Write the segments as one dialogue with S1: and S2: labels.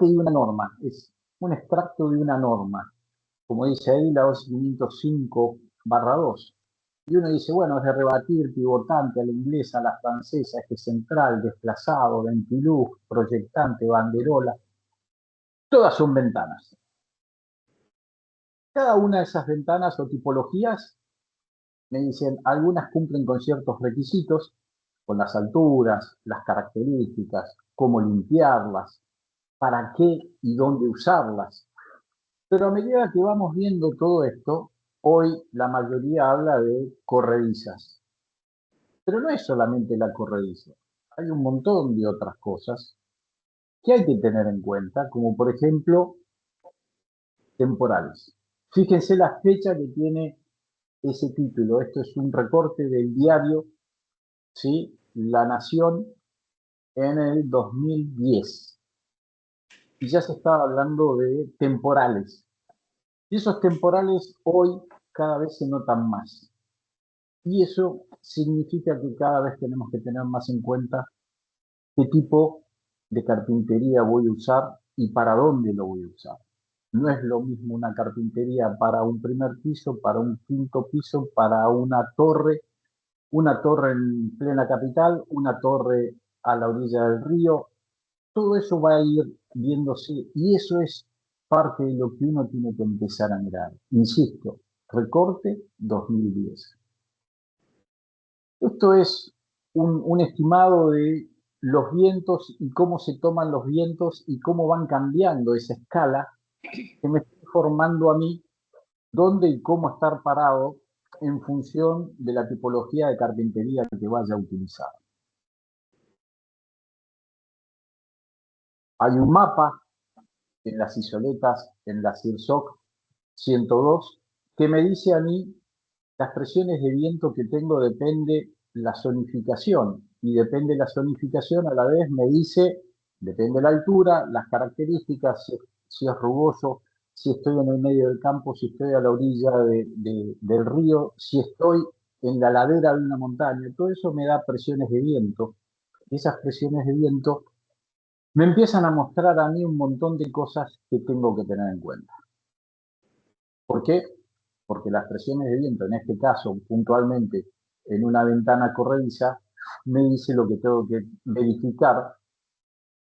S1: de una norma, es un extracto de una norma, como dice ahí la 505/2. Y uno dice, bueno, es de rebatir, pivotante, a la inglesa, a la francesa, eje central, desplazado, ventiluz, proyectante, banderola, todas son ventanas. Cada una de esas ventanas o tipologías, me dicen, algunas cumplen con ciertos requisitos, con las alturas, las características, cómo limpiarlas, para qué y dónde usarlas. Pero a medida que vamos viendo todo esto, hoy la mayoría habla de corredizas. Pero no es solamente la corrediza, hay un montón de otras cosas que hay que tener en cuenta, como por ejemplo temporales. Fíjense la fecha que tiene ese título. Esto es un recorte del diario, ¿sí? La Nación en el 2010. Y ya se estaba hablando de temporales. Y esos temporales hoy cada vez se notan más. Y eso significa que cada vez tenemos que tener más en cuenta qué tipo de carpintería voy a usar y para dónde lo voy a usar. No es lo mismo una carpintería para un primer piso, para un quinto piso, para una torre en plena capital, una torre a la orilla del río. Todo eso va a ir viéndose y eso es parte de lo que uno tiene que empezar a mirar. Insisto, recorte 2010. Esto es un estimado de los vientos y cómo se toman los vientos y cómo van cambiando esa escala que me está formando a mí dónde y cómo estar parado en función de la tipología de carpintería que vaya a utilizar. Hay un mapa en las isoletas, en la CIRSOC 102, que me dice a mí las presiones de viento que tengo depende la zonificación, y depende la zonificación a la vez me dice, depende la altura, las características, si es rugoso, si estoy en el medio del campo, si estoy a la orilla del río, si estoy en la ladera de una montaña. Todo eso me da presiones de viento. Esas presiones de viento me empiezan a mostrar a mí un montón de cosas que tengo que tener en cuenta. ¿Por qué? Porque las presiones de viento, en este caso puntualmente en una ventana corrediza, me dice lo que tengo que verificar,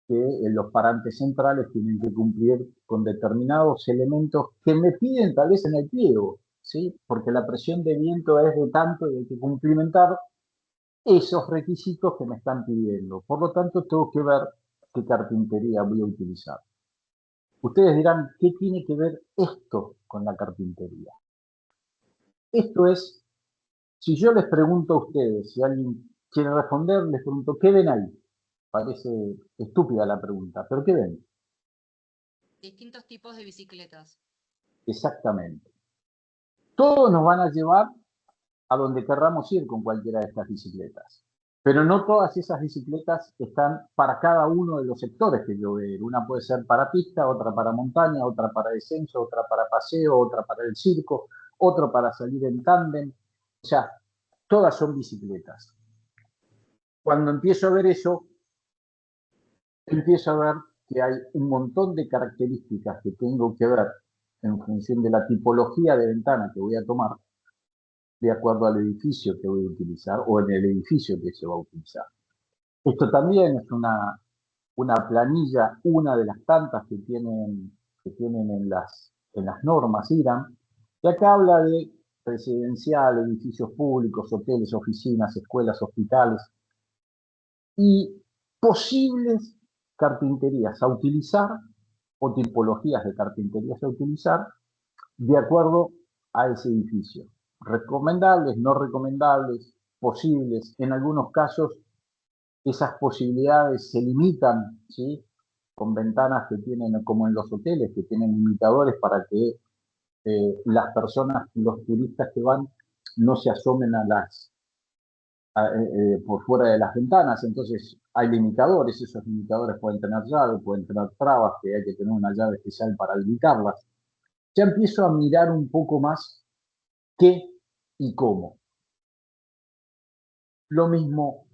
S1: que los parantes centrales tienen que cumplir con determinados elementos que me piden tal vez en el pliego, ¿sí? Porque la presión de viento es de tanto y hay que cumplimentar esos requisitos que me están pidiendo. Por lo tanto, tengo que ver qué carpintería voy a utilizar. Ustedes dirán, ¿qué tiene que ver esto con la carpintería? Esto es, si yo les pregunto a ustedes, si alguien quiere responder, les pregunto, ¿qué ven ahí? Parece estúpida la pregunta, pero ¿qué ven?
S2: Distintos tipos de bicicletas.
S1: Exactamente. Todos nos van a llevar a donde querramos ir con cualquiera de estas bicicletas. Pero no todas esas bicicletas están para cada uno de los sectores que yo veo. Una puede ser para pista, otra para montaña, otra para descenso, otra para paseo, otra para el circo, otra para salir en tándem. O sea, todas son bicicletas. Cuando empiezo a ver eso, empiezo a ver que hay un montón de características que tengo que ver en función de la tipología de ventana que voy a tomar, de acuerdo al edificio que voy a utilizar o en el edificio que se va a utilizar. Esto también es una planilla, una de las tantas que tienen en las normas IRAM, que acá habla de residencial, edificios públicos, hoteles, oficinas, escuelas, hospitales y posibles carpinterías a utilizar o tipologías de carpinterías a utilizar de acuerdo a ese edificio. Recomendables, no recomendables, posibles. En algunos casos esas posibilidades se limitan, ¿sí? Con ventanas que tienen, como en los hoteles, que tienen limitadores para que las personas, los turistas que van, no se asomen por fuera de las ventanas. Entonces hay limitadores, esos limitadores pueden tener llave, pueden tener trabas, que hay que tener una llave especial para limitarlas. Ya empiezo a mirar un poco más qué y cómo. Lo mismo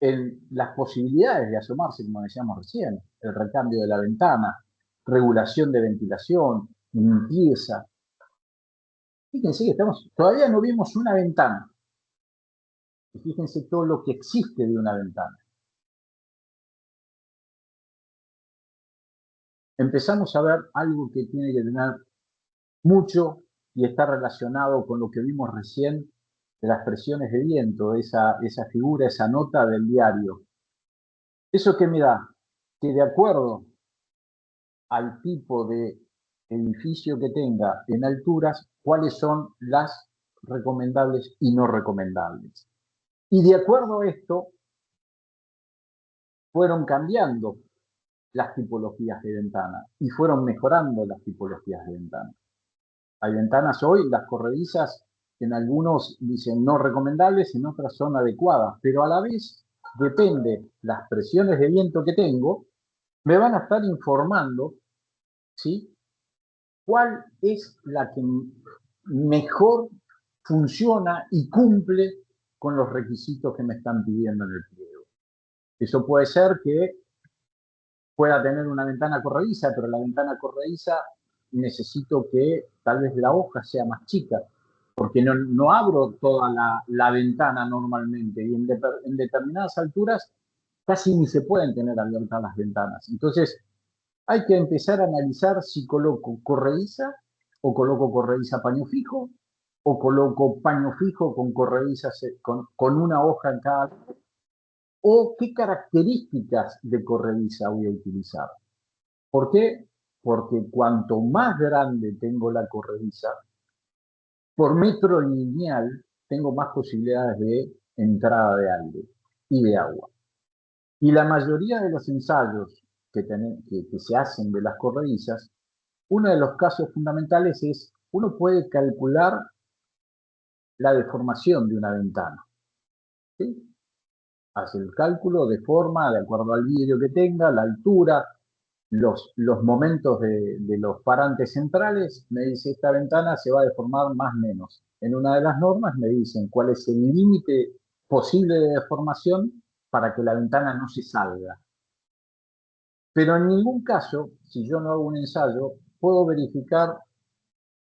S1: en las posibilidades de asomarse, como decíamos recién, el recambio de la ventana, regulación de ventilación, limpieza. Fíjense que todavía no vimos una ventana. Y fíjense todo lo que existe de una ventana. Empezamos a ver algo que tiene que tener mucho y está relacionado con lo que vimos recién de las presiones de viento, esa figura, esa nota del diario. ¿Eso qué me da? Que de acuerdo al tipo de edificio que tenga en alturas, cuáles son las recomendables y no recomendables. Y de acuerdo a esto, fueron cambiando las tipologías de ventana y fueron mejorando las tipologías de ventana. Hay ventanas hoy, las corredizas, en algunos dicen no recomendables, en otras son adecuadas, pero a la vez depende las presiones de viento que tengo, me van a estar informando, ¿sí?, cuál es la que mejor funciona y cumple con los requisitos que me están pidiendo en el pliego. Eso puede ser que pueda tener una ventana corrediza, pero la ventana corrediza necesito que tal vez la hoja sea más chica, porque no abro toda la ventana normalmente y en determinadas alturas casi ni se pueden tener abiertas las ventanas. Entonces hay que empezar a analizar si coloco corrediza o coloco corrediza paño fijo o coloco paño fijo con corredizas con una hoja en cada lado, o qué características de corrediza voy a utilizar. ¿Por qué? Porque cuanto más grande tengo la corrediza, por metro lineal tengo más posibilidades de entrada de aire y de agua. Y la mayoría de los ensayos que se hacen de las corredizas, uno de los casos fundamentales es, uno puede calcular la deformación de una ventana, ¿sí? Hace el cálculo de forma, de acuerdo al vidrio que tenga, la altura, los momentos de los parantes centrales, me dice esta ventana se va a deformar más o menos. En una de las normas me dicen cuál es el límite posible de deformación para que la ventana no se salga. Pero en ningún caso, si yo no hago un ensayo, puedo verificar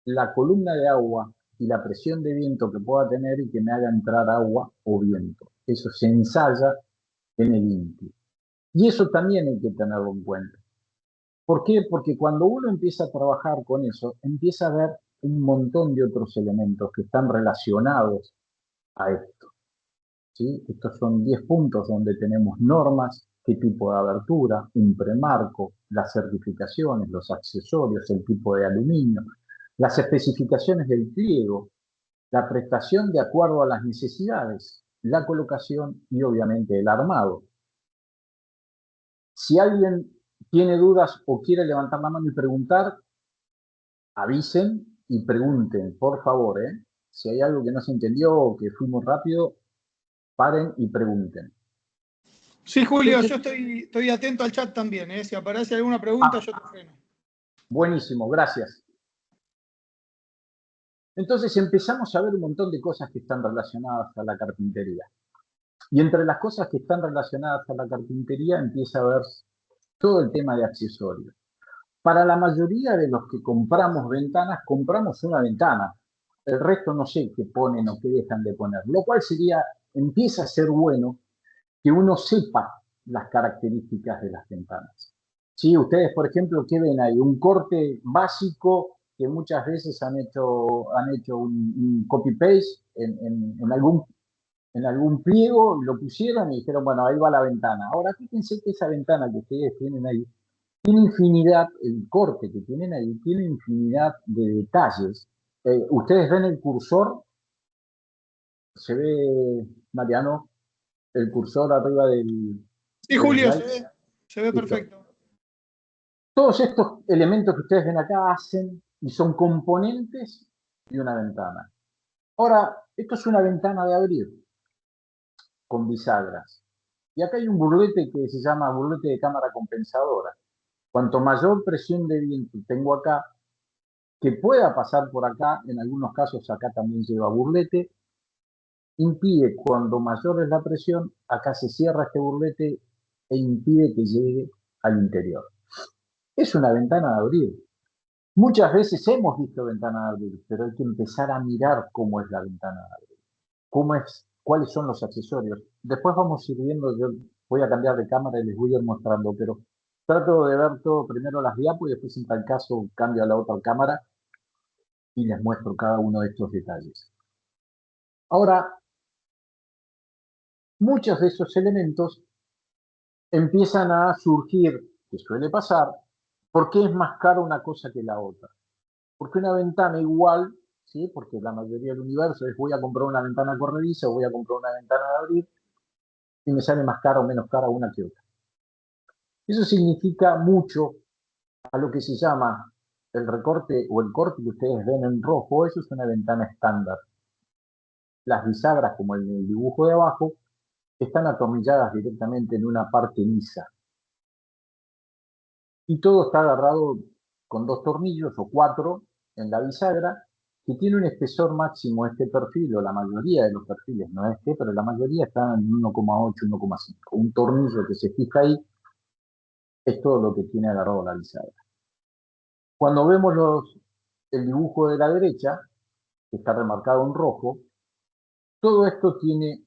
S1: la columna de agua y la presión de viento que pueda tener y que me haga entrar agua o viento. Eso se ensaya en el INTI. Y eso también hay que tenerlo en cuenta. ¿Por qué? Porque cuando uno empieza a trabajar con eso, empieza a ver un montón de otros elementos que están relacionados a esto, ¿sí? Estos son 10 puntos donde tenemos normas, qué tipo de abertura, un premarco, las certificaciones, los accesorios, el tipo de aluminio, las especificaciones del pliego, la prestación de acuerdo a las necesidades, la colocación y obviamente el armado. Si alguien tiene dudas o quiere levantar la mano y preguntar, avisen y pregunten, por favor, ¿eh? Si hay algo que no se entendió o que fui muy rápido, paren y pregunten.
S3: Sí, Julio, yo estoy atento al chat también, ¿eh? Si aparece alguna pregunta, yo te freno.
S1: Buenísimo, gracias. Entonces empezamos a ver un montón de cosas que están relacionadas a la carpintería. Y entre las cosas que están relacionadas a la carpintería empieza a ver todo el tema de accesorios. Para la mayoría de los que compramos ventanas, compramos una ventana. El resto no sé qué ponen o qué dejan de poner. Lo cual empieza a ser bueno que uno sepa las características de las ventanas. ¿Sí? Ustedes, por ejemplo, ¿qué ven ahí? Un corte básico que muchas veces han hecho un copy-paste en algún pliego, lo pusieron y dijeron, bueno, ahí va la ventana. Ahora, fíjense que esa ventana que ustedes tienen ahí, tiene infinidad, el corte que tienen ahí, tiene infinidad de detalles. Ustedes ven el cursor, se ve, Mariano, el cursor arriba del...
S3: Sí, Julio, se ve perfecto.
S1: Todos estos elementos que ustedes ven acá hacen y son componentes de una ventana. Ahora, esto es una ventana de abrir con bisagras. Y acá hay un burlete que se llama burlete de cámara compensadora. Cuanto mayor presión de viento tengo acá, que pueda pasar por acá, en algunos casos acá también lleva burlete, impide cuando mayor es la presión, acá se cierra este burlete e impide que llegue al interior. es una ventana de abrir. Muchas veces hemos visto ventana de abrir, pero hay que empezar a mirar cómo es la ventana de abrir, cuáles son los accesorios. Después vamos a ir viendo, yo voy a cambiar de cámara y les voy a ir mostrando, pero trato de ver todo primero las diapos y después en tal caso cambio a la otra cámara y les muestro cada uno de estos detalles. Ahora, muchos de esos elementos empiezan a surgir, que suele pasar, porque es más caro una cosa que la otra. Porque una ventana igual, ¿sí? Porque la mayoría del universo es voy a comprar una ventana corrediza o voy a comprar una ventana de abrir y me sale más cara o menos cara una que otra. Eso significa mucho a lo que se llama el recorte o el corte que ustedes ven en rojo. Eso es una ventana estándar. Las bisagras, como en el dibujo de abajo, están atornilladas directamente en una parte lisa. Y todo está agarrado con 2 tornillos o 4 en la bisagra, que tiene un espesor máximo este perfil, o la mayoría de los perfiles, no este, pero la mayoría está en 1,8, 1,5. Un tornillo que se fija ahí es todo lo que tiene agarrado la bisagra. Cuando vemos el dibujo de la derecha, que está remarcado en rojo, todo esto tiene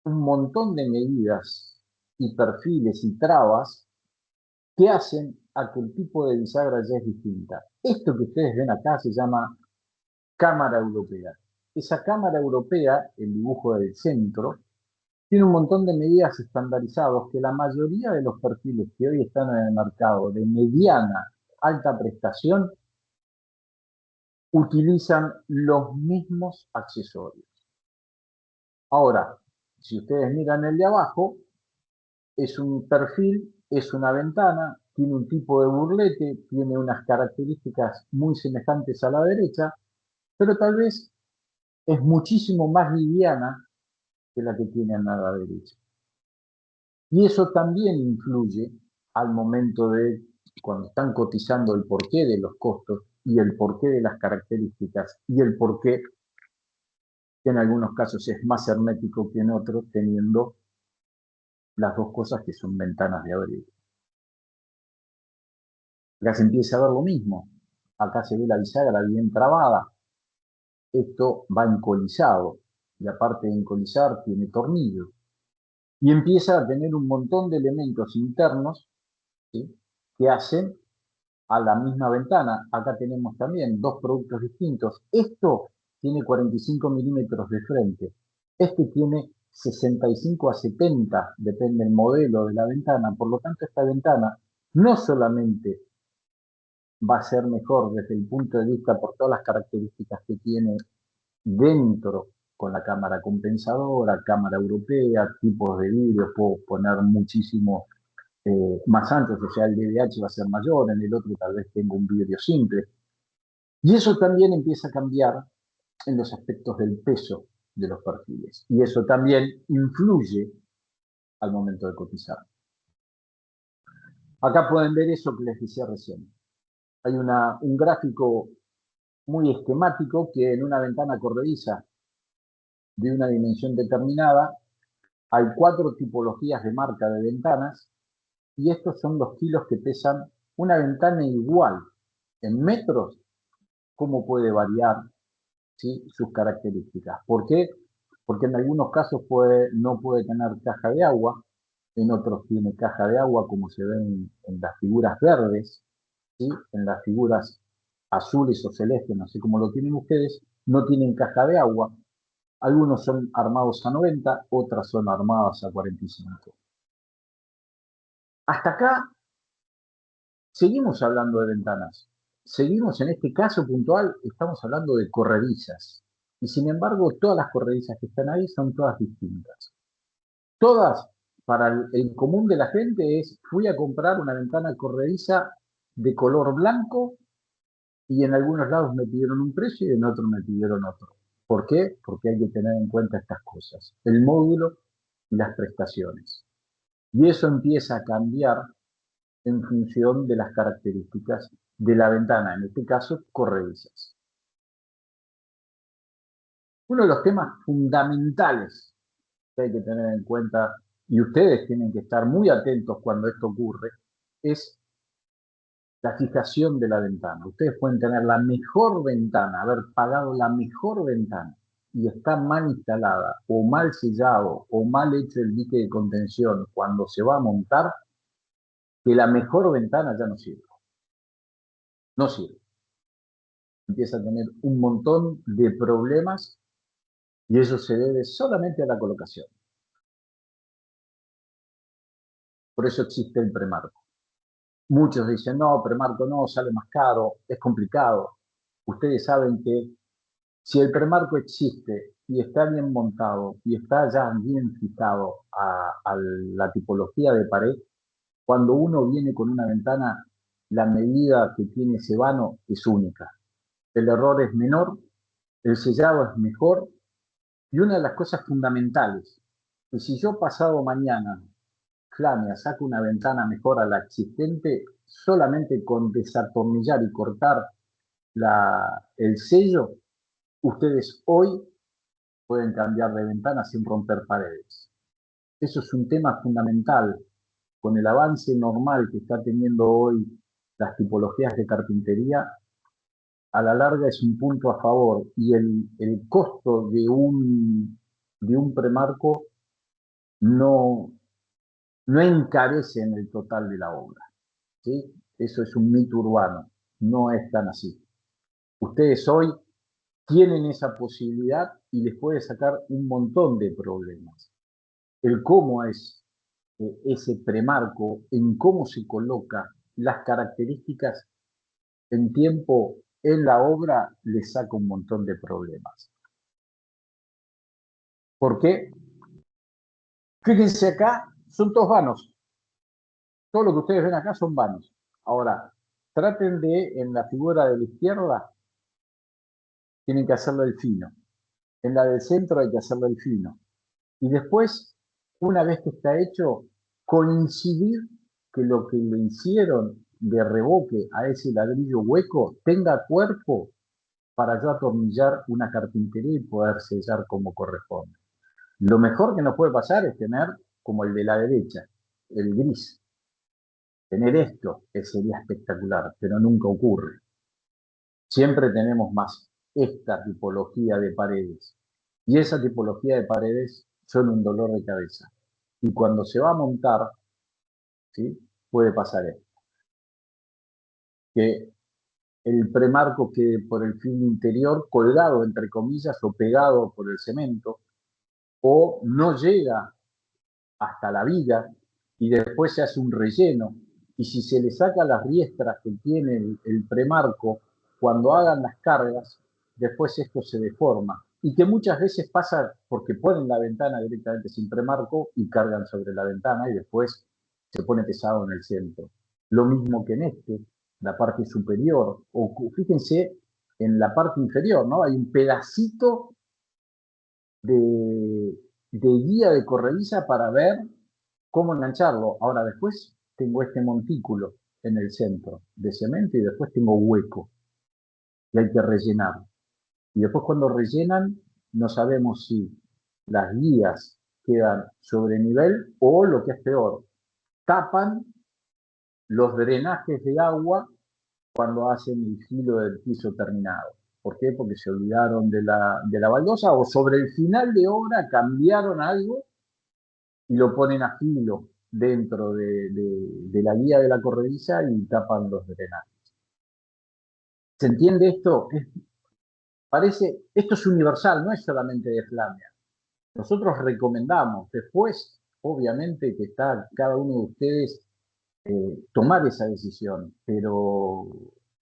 S1: un montón de medidas y perfiles y trabas que hacen a que el tipo de bisagra ya es distinta. Esto que ustedes ven acá se llama cámara europea. Esa cámara europea, el dibujo del centro, tiene un montón de medidas estandarizadas que la mayoría de los perfiles que hoy están en el mercado de mediana, alta prestación, utilizan los mismos accesorios. Ahora, si ustedes miran el de abajo, es un perfil, es una ventana, tiene un tipo de burlete, tiene unas características muy semejantes a la derecha, pero tal vez es muchísimo más liviana que la que tiene a la derecha. Y eso también influye al momento de cuando están cotizando el porqué de los costos y el porqué de las características y el porqué que en algunos casos es más hermético que en otros, teniendo las dos cosas que son ventanas de abrir. Acá se empieza a ver lo mismo. Acá se ve la bisagra bien trabada. Esto va encolizado y aparte de encolizar tiene tornillos. Y empieza a tener un montón de elementos internos, ¿sí?, que hacen a la misma ventana. Acá tenemos también 2 productos distintos. Esto tiene 45 milímetros de frente. Este tiene 65 a 70, depende del modelo de la ventana. Por lo tanto, esta ventana no solamente va a ser mejor desde el punto de vista por todas las características que tiene dentro con la cámara compensadora, cámara europea, tipos de vidrios, puedo poner muchísimo más anchos, o sea, el DVH va a ser mayor, en el otro tal vez tengo un vidrio simple. Y eso también empieza a cambiar en los aspectos del peso de los perfiles. Y eso también influye al momento de cotizar. Acá pueden ver eso que les decía recién. Hay un gráfico muy esquemático que en una ventana corrediza de una dimensión determinada hay 4 tipologías de marca de ventanas y estos son los kilos que pesan una ventana igual en metros, cómo puede variar, ¿sí?, sus características. ¿Por qué? Porque en algunos casos no puede tener caja de agua, en otros tiene caja de agua como se ven en las figuras verdes, ¿sí?, en las figuras azules o celestes, no sé cómo lo tienen ustedes, no tienen caja de agua. Algunos son armados a 90, otras son armadas a 45. Hasta acá seguimos hablando de ventanas. Seguimos en este caso puntual, estamos hablando de corredizas. Y sin embargo, todas las corredizas que están ahí son todas distintas. Todas, para el común de la gente, fui a comprar una ventana corrediza de color blanco y en algunos lados me pidieron un precio y en otros me pidieron otro. ¿Por qué? Porque hay que tener en cuenta estas cosas, el módulo y las prestaciones. Y eso empieza a cambiar en función de las características de la ventana, en este caso, corredizas. Uno de los temas fundamentales que hay que tener en cuenta, y ustedes tienen que estar muy atentos cuando esto ocurre, es la fijación de la ventana. Ustedes pueden tener la mejor ventana, haber pagado la mejor ventana, y está mal instalada, o mal sellado, o mal hecho el dique de contención cuando se va a montar, que la mejor ventana ya no sirve. No sirve. Empieza a tener un montón de problemas y eso se debe solamente a la colocación. Por eso existe el premarco. Muchos dicen, no, premarco no, sale más caro, es complicado. Ustedes saben que si el premarco existe y está bien montado y está ya bien fijado a la tipología de pared, cuando uno viene con una ventana, la medida que tiene ese vano es única. El error es menor, el sellado es mejor y una de las cosas fundamentales, que si yo pasado mañana, Flamia, saco una ventana mejor a la existente, solamente con desatornillar y cortar el sello, ustedes hoy pueden cambiar de ventana sin romper paredes. Eso es un tema fundamental. Con el avance normal que está teniendo hoy las tipologías de carpintería, a la larga es un punto a favor y el costo de un premarco no, no encarece en el total de la obra, ¿sí? Eso es un mito urbano, no es tan así. Ustedes hoy tienen esa posibilidad y les puede sacar un montón de problemas. El cómo es ese premarco, en cómo se coloca, las características en tiempo en la obra, les saca un montón de problemas. ¿Por qué? Fíjense acá, son todos vanos. Todo lo que ustedes ven acá son vanos. Ahora, traten de, en la figura de la izquierda, tienen que hacerlo el fino. En la del centro hay que hacerlo el fino. Y después, una vez que está hecho, coincidir que lo que le hicieron de reboque a ese ladrillo hueco tenga cuerpo para yo atornillar una carpintería y poder sellar como corresponde. Lo mejor que nos puede pasar es tener, como el de la derecha, el gris. Tener esto sería espectacular, pero nunca ocurre. Siempre tenemos más esta tipología de paredes. Y esa tipología de paredes son un dolor de cabeza. Y cuando se va a montar, ¿sí?, puede pasar esto. Que el premarco quede por el fin interior colgado, entre comillas, o pegado por el cemento, o no llega hasta la viga y después se hace un relleno. Y si se le saca las riestras que tiene el premarco, cuando hagan las cargas, después esto se deforma. Y que muchas veces pasa porque ponen la ventana directamente sin premarco y cargan sobre la ventana y después se pone pesado en el centro. Lo mismo que en este, la parte superior, o fíjense en la parte inferior, ¿no? Hay un pedacito de guía de corrediza para ver cómo engancharlo. Ahora después tengo este montículo en el centro de cemento y después tengo hueco y hay que rellenar. Y después cuando rellenan no sabemos si las guías quedan sobre nivel o lo que es peor, tapan los drenajes de agua cuando hacen el filo del piso terminado. ¿Por qué? Porque se olvidaron de la baldosa o sobre el final de obra cambiaron algo y lo ponen a filo dentro de la guía de la corrediza y tapan los drenajes. ¿Se entiende esto? Esto es universal, no es solamente de Flamia. Nosotros recomendamos, después, obviamente, que está cada uno de ustedes tomar esa decisión, pero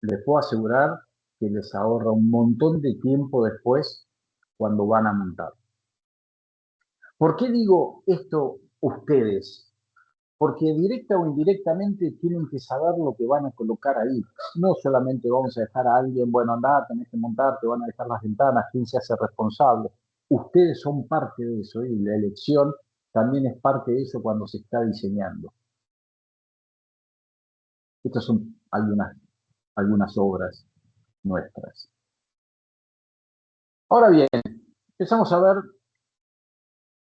S1: les puedo asegurar que les ahorra un montón de tiempo después cuando van a montar. ¿Por qué digo esto ustedes? Porque directa o indirectamente tienen que saber lo que van a colocar ahí. No solamente vamos a dejar a alguien, bueno, andá, tenés que montar, te van a dejar las ventanas, quién se hace responsable. Ustedes son parte de eso y la elección también es parte de eso cuando se está diseñando. Estas son algunas obras nuestras. Ahora bien, empezamos a ver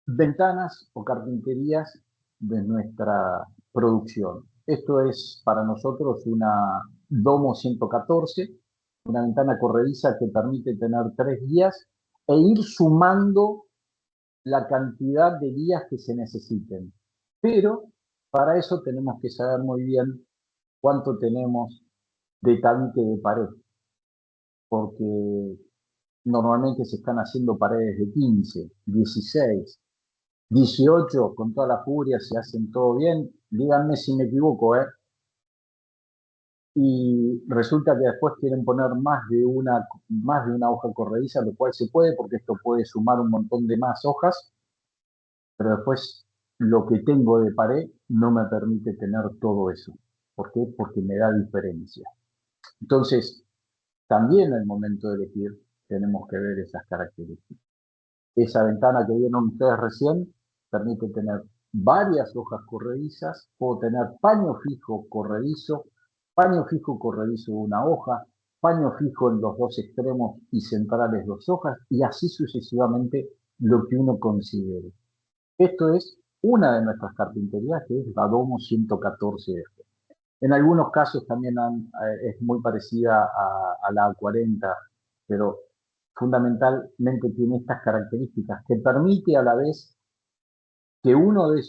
S1: ventanas o carpinterías de nuestra producción. Esto es para nosotros una Domo 114, una ventana corrediza que permite tener 3 guías e ir sumando la cantidad de guías que se necesiten. Pero para eso tenemos que saber muy bien cuánto tenemos de tabique de pared, porque normalmente se están haciendo paredes de 15, 16, 18, con toda la furia, se hacen todo bien. Díganme si me equivoco, ¿eh? Y resulta que después quieren poner más de una hoja corrediza, lo cual se puede, porque esto puede sumar un montón de más hojas, pero después lo que tengo de pared no me permite tener todo eso. ¿Por qué? Porque me da diferencia. Entonces, también al momento de elegir, tenemos que ver esas características. Esa ventana que vieron ustedes recién permite tener varias hojas corredizas, puedo tener paño fijo corredizo una hoja, paño fijo en los dos extremos y centrales 2 hojas, y así sucesivamente lo que uno considere. Esto es una de nuestras carpinterías, que es la Domo 114F. En algunos casos también es muy parecida a la A40, pero fundamentalmente tiene estas características que permite a la vez que uno de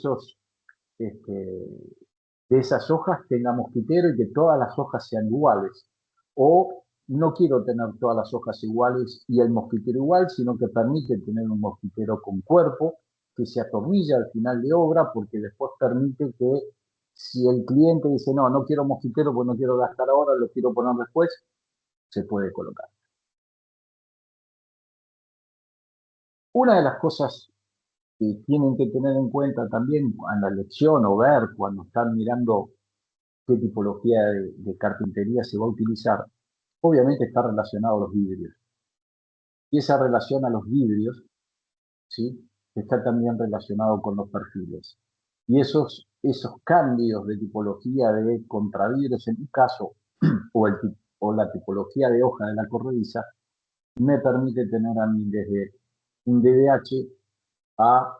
S1: de esas hojas tenga mosquitero y que todas las hojas sean iguales. O no quiero tener todas las hojas iguales y el mosquitero igual, sino que permite tener un mosquitero con cuerpo que se atornilla al final de obra, porque después permite que si el cliente dice, no, no quiero mosquitero, pues no quiero gastar ahora, lo quiero poner después, se puede colocar. Una de las cosas que tienen que tener en cuenta también en la lección o ver cuando están mirando qué tipología de carpintería se va a utilizar, obviamente está relacionado a los vidrios. Y esa relación a los vidrios, ¿sí?, está también relacionado con los perfiles. Y esos cambios de tipología de contravidrios, en mi caso, o la tipología de hoja de la corrediza, me permite tener a mí desde un DDH a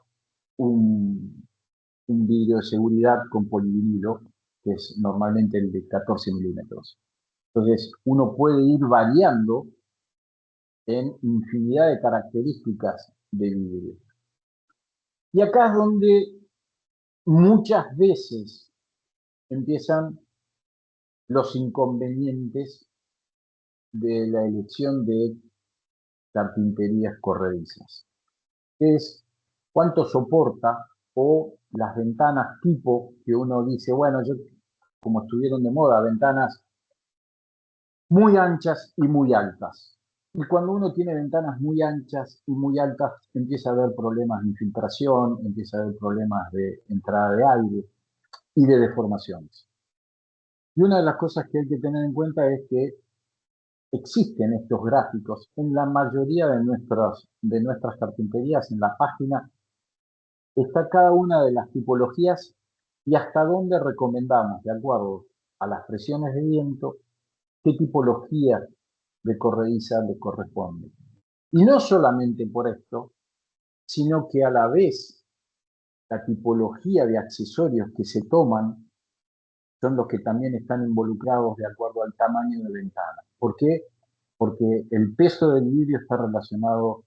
S1: un vidrio de seguridad con polivinilo, que es normalmente el de 14 milímetros. Entonces, uno puede ir variando en infinidad de características de vidrio. Y acá es donde muchas veces empiezan los inconvenientes de la elección de carpinterías corredizas. Es cuánto soporta, o las ventanas tipo que uno dice, bueno, yo, como estuvieron de moda, ventanas muy anchas y muy altas. Y cuando uno tiene ventanas muy anchas y muy altas, empieza a haber problemas de infiltración, empieza a haber problemas de entrada de aire y de deformaciones. Y una de las cosas que hay que tener en cuenta es que existen estos gráficos en la mayoría de nuestras carpinterías. En la página está cada una de las tipologías y hasta dónde recomendamos, de acuerdo a las presiones de viento, qué tipología de corrediza le corresponde. Y no solamente por esto, sino que a la vez la tipología de accesorios que se toman son los que también están involucrados de acuerdo al tamaño de ventana. ¿Por qué? Porque el peso del vidrio está relacionado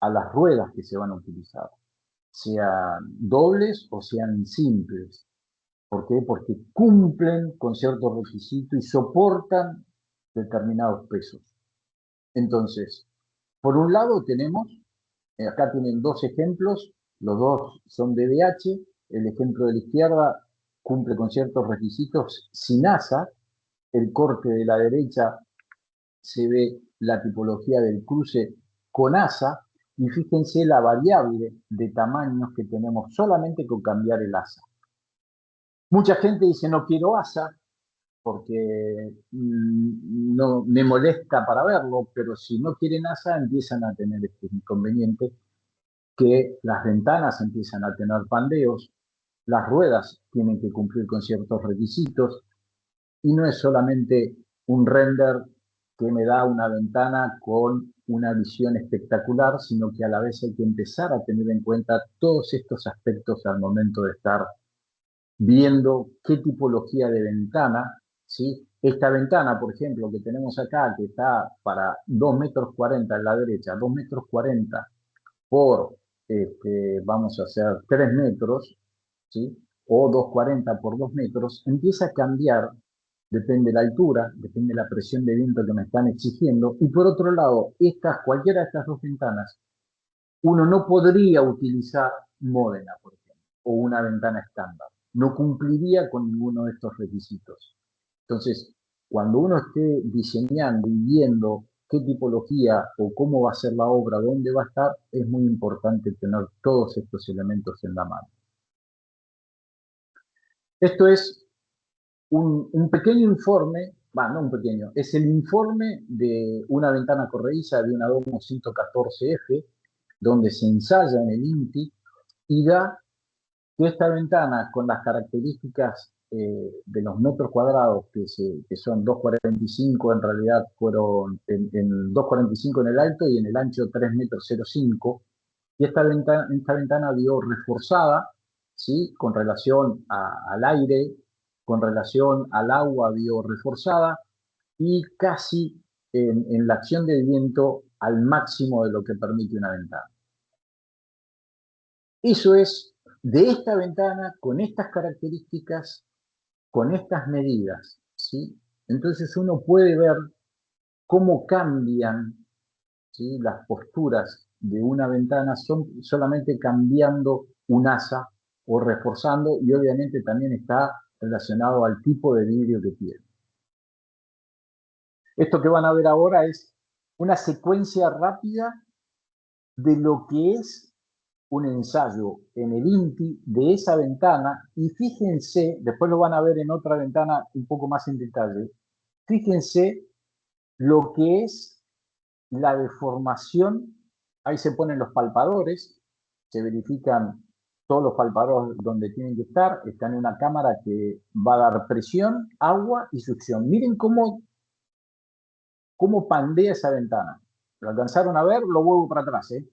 S1: a las ruedas que se van a utilizar, sean dobles o sean simples. ¿Por qué? Porque cumplen con ciertos requisitos y soportan determinados pesos. Entonces, por un lado tenemos, acá tienen 2 ejemplos, los dos son DDH, el ejemplo de la izquierda cumple con ciertos requisitos sin asa, el corte de la derecha se ve la tipología del cruce con asa, y fíjense la variable de tamaños que tenemos solamente con cambiar el asa. Mucha gente dice no quiero asa porque no me molesta para verlo, pero si no quieren asa empiezan a tener este inconveniente, que las ventanas empiezan a tener pandeos, las ruedas tienen que cumplir con ciertos requisitos, y no es solamente un render que me da una ventana con una visión espectacular, sino que a la vez hay que empezar a tener en cuenta todos estos aspectos al momento de estar viendo qué tipología de ventana, ¿sí? Esta ventana, por ejemplo, que tenemos acá, que está para 2,40 metros en la derecha, 2,40 metros por, vamos a hacer 3 metros, ¿sí? O 2,40 por 2 metros, empieza a cambiar, depende de la altura, depende de la presión de viento que me están exigiendo, y por otro lado, cualquiera de estas dos ventanas, uno no podría utilizar Módena, por ejemplo, o una ventana estándar. No cumpliría con ninguno de estos requisitos. Entonces, cuando uno esté diseñando y viendo qué tipología o cómo va a ser la obra, dónde va a estar, es muy importante tener todos estos elementos en la mano. Esto es un pequeño informe, no un pequeño, es el informe de una ventana corrediza de una Domo 114F, donde se ensaya en el INTI y da que esta ventana, con las características de los metros cuadrados, que son 2,45, en realidad fueron en 2,45 en el alto y en el ancho 3,05 metros, y esta ventana dio reforzada, ¿sí? Con relación al aire, con relación al agua dio reforzada, y casi en la acción del viento al máximo de lo que permite una ventana. Eso es de esta ventana, con estas características, con estas medidas, ¿sí? Entonces uno puede ver cómo cambian, ¿sí? Las posturas de una ventana solamente cambiando un asa o reforzando, y obviamente también está relacionado al tipo de vidrio que tiene. Esto que van a ver ahora es una secuencia rápida de lo que es un ensayo en el INTI de esa ventana, y fíjense, después lo van a ver en otra ventana un poco más en detalle, fíjense lo que es la deformación. Ahí se ponen los palpadores, se verifican todos los palpadores donde tienen que estar, está en una cámara que va a dar presión, agua y succión. Miren cómo pandea esa ventana. ¿Lo alcanzaron a ver? Lo vuelvo para atrás, ¿eh?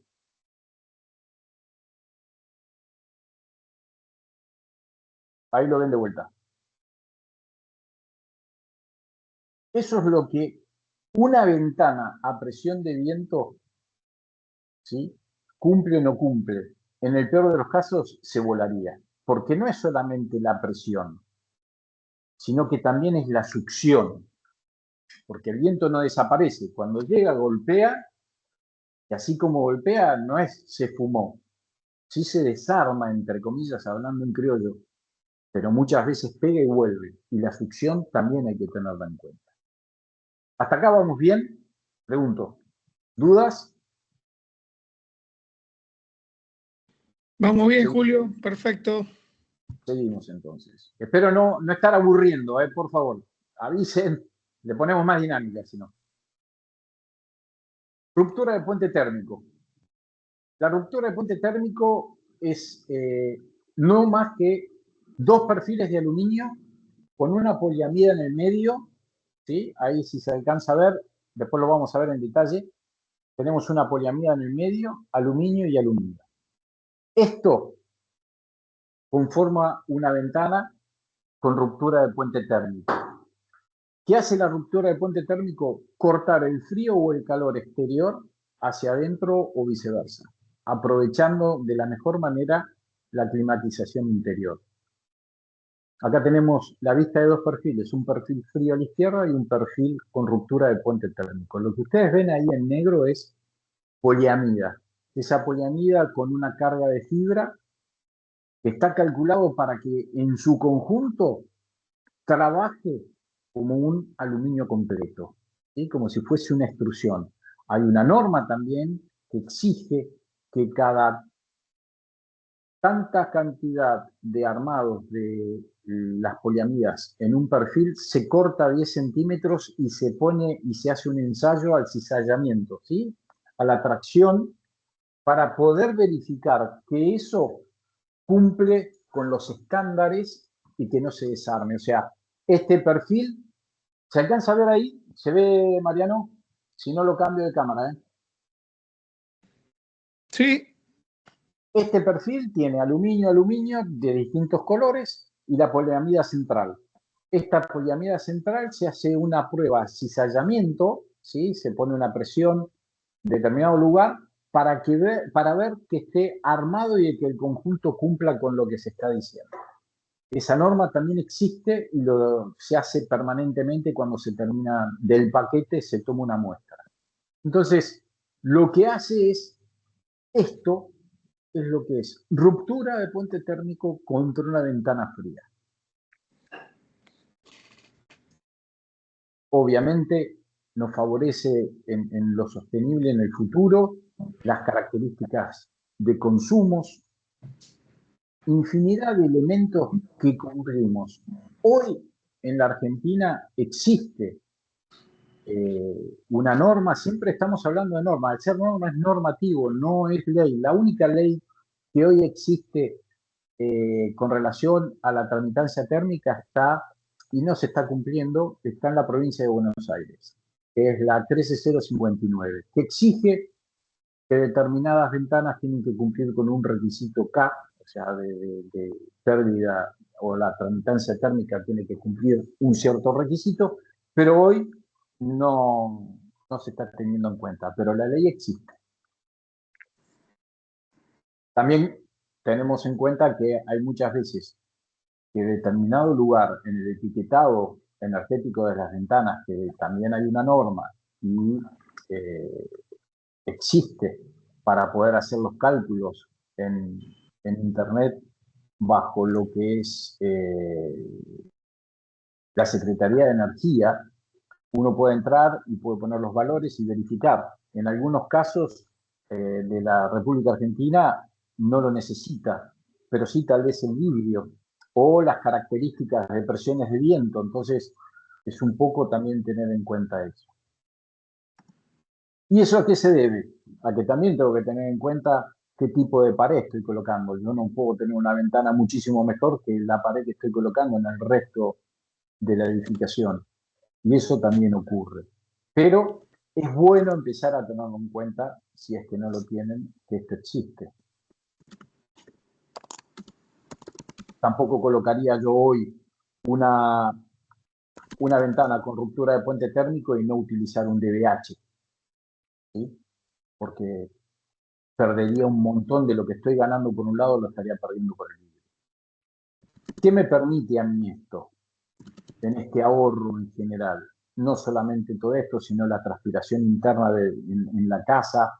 S1: Ahí lo ven de vuelta. Eso es lo que una ventana a presión de viento, ¿sí? Cumple o no cumple. En el peor de los casos se volaría, porque no es solamente la presión, sino que también es la succión, porque el viento no desaparece. Cuando llega, golpea, y así como golpea, no es se fumó, sí se desarma, entre comillas, hablando en criollo, pero muchas veces pega y vuelve, y la succión también hay que tenerla en cuenta. ¿Hasta acá vamos bien? Pregunto. ¿Dudas?
S3: Vamos bien, Julio, perfecto.
S1: Seguimos entonces. Espero no estar aburriendo, por favor. Avisen, le ponemos más dinámica, si no. Ruptura de puente térmico. La ruptura de puente térmico es no más que dos perfiles de aluminio con una poliamida en el medio, ¿sí? Ahí si se alcanza a ver, después lo vamos a ver en detalle. Tenemos una poliamida en el medio, aluminio y aluminio. Esto conforma una ventana con ruptura de puente térmico. ¿Qué hace la ruptura de puente térmico? Cortar el frío o el calor exterior hacia adentro o viceversa, aprovechando de la mejor manera la climatización interior. Acá tenemos la vista de dos perfiles, un perfil frío a la izquierda y un perfil con ruptura de puente térmico. Lo que ustedes ven ahí en negro es poliamida. Esa poliamida con una carga de fibra está calculado para que en su conjunto trabaje como un aluminio completo, ¿sí? Como si fuese una extrusión. Hay una norma también que exige que cada tanta cantidad de armados de las poliamidas en un perfil se corta 10 centímetros y se pone y se hace un ensayo al cizallamiento, ¿sí? A la tracción, para poder verificar que eso cumple con los estándares y que no se desarme. O sea, este perfil, ¿se alcanza a ver ahí? ¿Se ve, Mariano? Si no, lo cambio de cámara, ¿eh?
S3: Sí.
S1: Este perfil tiene aluminio, aluminio de distintos colores, y la poliamida central. Esta poliamida central se hace una prueba de cizallamiento, ¿sí? Se pone una presión en determinado lugar para ver que esté armado y que el conjunto cumpla con lo que se está diciendo. Esa norma también existe y se hace permanentemente cuando se termina del paquete, se toma una muestra. Entonces, lo que hace esto es lo que es ruptura de puente térmico contra una ventana fría. Obviamente nos favorece en lo sostenible en el futuro, las características de consumos, infinidad de elementos que cumplimos. Hoy en la Argentina existe una norma, siempre estamos hablando de norma, al ser norma es normativo, no es ley. La única ley que hoy existe con relación a la tramitancia térmica está, y no se está cumpliendo, está en la provincia de Buenos Aires, que es la 13059, que exige que determinadas ventanas tienen que cumplir con un requisito K, o sea, de pérdida, o la tramitancia térmica tiene que cumplir un cierto requisito, pero hoy no se está teniendo en cuenta, pero la ley existe. También tenemos en cuenta que hay muchas veces que determinado lugar en el etiquetado energético de las ventanas, que también hay una norma y existe para poder hacer los cálculos en Internet bajo lo que es la Secretaría de Energía, uno puede entrar y puede poner los valores y verificar. En algunos casos de la República Argentina no lo necesita, pero sí tal vez el vidrio o las características de presiones de viento. Entonces, es un poco también tener en cuenta eso. ¿Y eso a qué se debe? A que también tengo que tener en cuenta qué tipo de pared estoy colocando. Yo no puedo tener una ventana muchísimo mejor que la pared que estoy colocando en el resto de la edificación. Y eso también ocurre. Pero es bueno empezar a tenerlo en cuenta, si es que no lo tienen, que esto existe. Tampoco colocaría yo hoy una ventana con ruptura de puente térmico y no utilizar un DBH, ¿sí? Porque perdería un montón de lo que estoy ganando por un lado, lo estaría perdiendo por el vidrio. ¿Qué me permite a mí esto? En este ahorro en general. No solamente todo esto, sino la transpiración interna en la casa,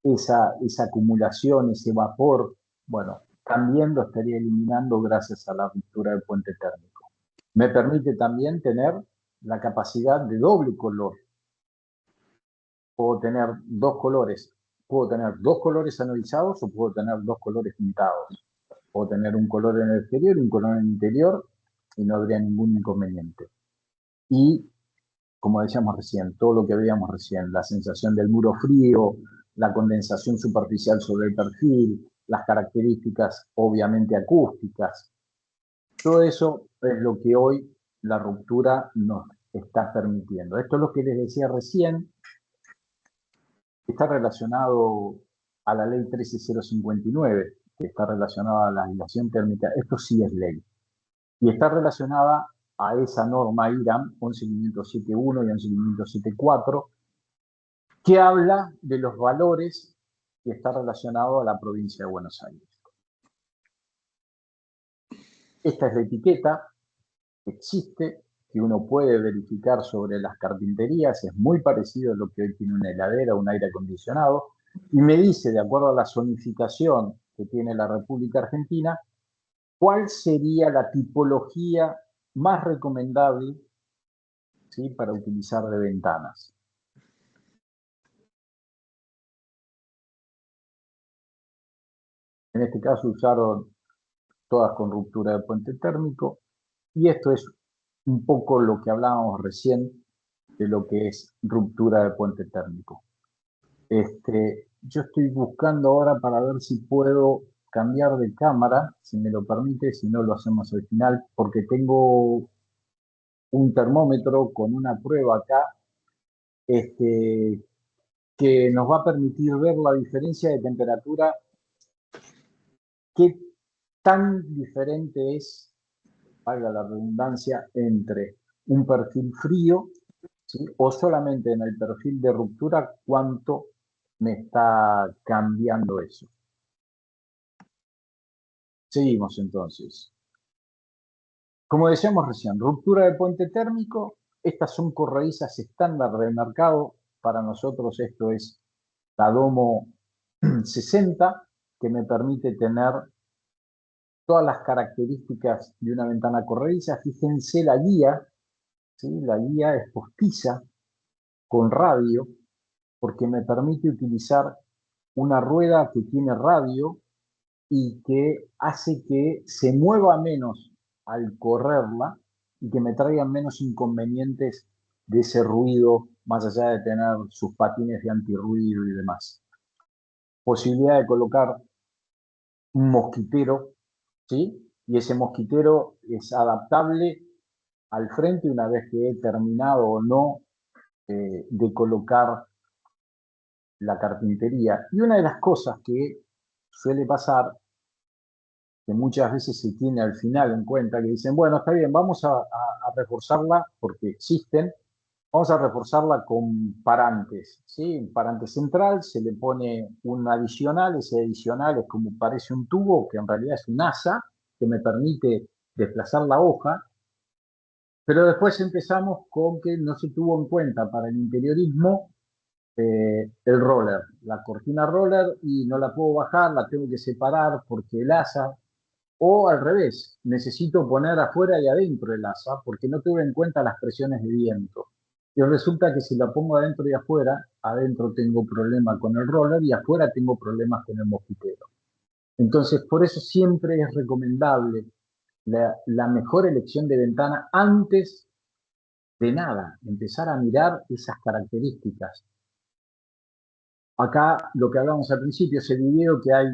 S1: esa acumulación, ese vapor, bueno, también lo estaría eliminando gracias a la ruptura del puente térmico. Me permite también tener la capacidad de doble color. Puedo tener dos colores. Puedo tener dos colores anodizados o puedo tener dos colores pintados. Puedo tener un color en el exterior y un color en el interior y no habría ningún inconveniente. Y, como decíamos recién, todo lo que veíamos recién, la sensación del muro frío, la condensación superficial sobre el perfil, las características obviamente acústicas, todo eso es lo que hoy la ruptura nos está permitiendo. Esto es lo que les decía recién, está relacionado a la ley 13059, que está relacionada a la aislación térmica. Esto sí es ley. Y está relacionada a esa norma IRAM 11571 y 11574, que habla de los valores que está relacionado a la provincia de Buenos Aires. Esta es la etiqueta que existe, que uno puede verificar sobre las carpinterías, es muy parecido a lo que hoy tiene una heladera o un aire acondicionado, y me dice, de acuerdo a la zonificación que tiene la República Argentina, cuál sería la tipología más recomendable, ¿sí?, para utilizar de ventanas. En este caso usaron todas con ruptura de puente térmico, y esto es un poco lo que hablábamos recién de lo que es ruptura de puente térmico. Yo estoy buscando ahora para ver si puedo cambiar de cámara, si me lo permite, si no lo hacemos al final, porque tengo un termómetro con una prueba acá que nos va a permitir ver la diferencia de temperatura, qué tan diferente es valga la redundancia, entre un perfil frío, ¿sí? O solamente en el perfil de ruptura, cuánto me está cambiando eso. Seguimos entonces. Como decíamos recién, ruptura de puente térmico, estas son corredizas estándar del mercado. Para nosotros esto es la Domo 60, que me permite tener todas las características de una ventana corrediza. Fíjense la guía, ¿sí? La guía es postiza con radio, porque me permite utilizar una rueda que tiene radio y que hace que se mueva menos al correrla y que me traigan menos inconvenientes de ese ruido, más allá de tener sus patines de antirruido y demás. Posibilidad de colocar un mosquitero, ¿sí? Y ese mosquitero es adaptable al frente una vez que he terminado o no de colocar la carpintería. Y una de las cosas que suele pasar, que muchas veces se tiene al final en cuenta, que dicen, bueno, está bien, vamos a reforzarla porque existen, vamos a reforzarla con parantes, ¿sí? Un parante central, se le pone un adicional, ese adicional es como parece un tubo, que en realidad es un asa, que me permite desplazar la hoja, pero después empezamos con que no se tuvo en cuenta para el interiorismo el roller, la cortina roller, y no la puedo bajar, la tengo que separar porque el asa, o al revés, necesito poner afuera y adentro el asa porque no tuve en cuenta las presiones de viento. Y resulta que si la pongo adentro y afuera, adentro tengo problema con el roller y afuera tengo problemas con el mosquitero. Entonces, por eso siempre es recomendable la mejor elección de ventana antes de nada, empezar a mirar esas características. Acá lo que hablamos al principio, ese video que hay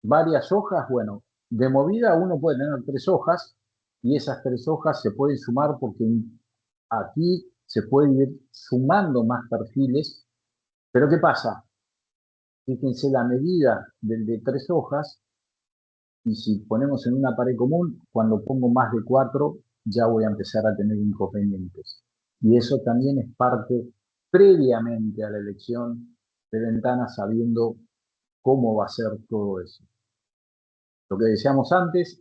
S1: varias hojas, bueno, de movida uno puede tener 3 hojas y esas 3 hojas se pueden sumar porque aquí se puede ir sumando más perfiles. Pero ¿qué pasa? Fíjense la medida del de 3 hojas y si ponemos en una pared común, cuando pongo más de 4 ya voy a empezar a tener inconvenientes. Y eso también es parte previamente a la elección de ventanas, sabiendo cómo va a ser todo eso. Lo que decíamos antes,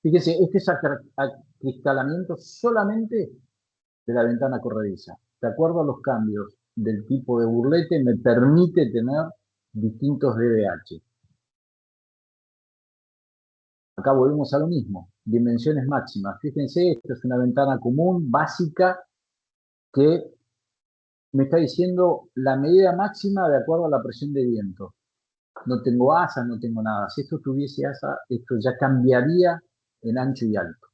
S1: fíjense, este es acristalamiento solamente de la ventana corrediza. De acuerdo a los cambios del tipo de burlete, me permite tener distintos DBH. Acá volvemos a lo mismo, dimensiones máximas. Fíjense, esto es una ventana común, básica, que me está diciendo la medida máxima de acuerdo a la presión de viento. No tengo asas, no tengo nada. Si esto tuviese asa, esto ya cambiaría en ancho y alto.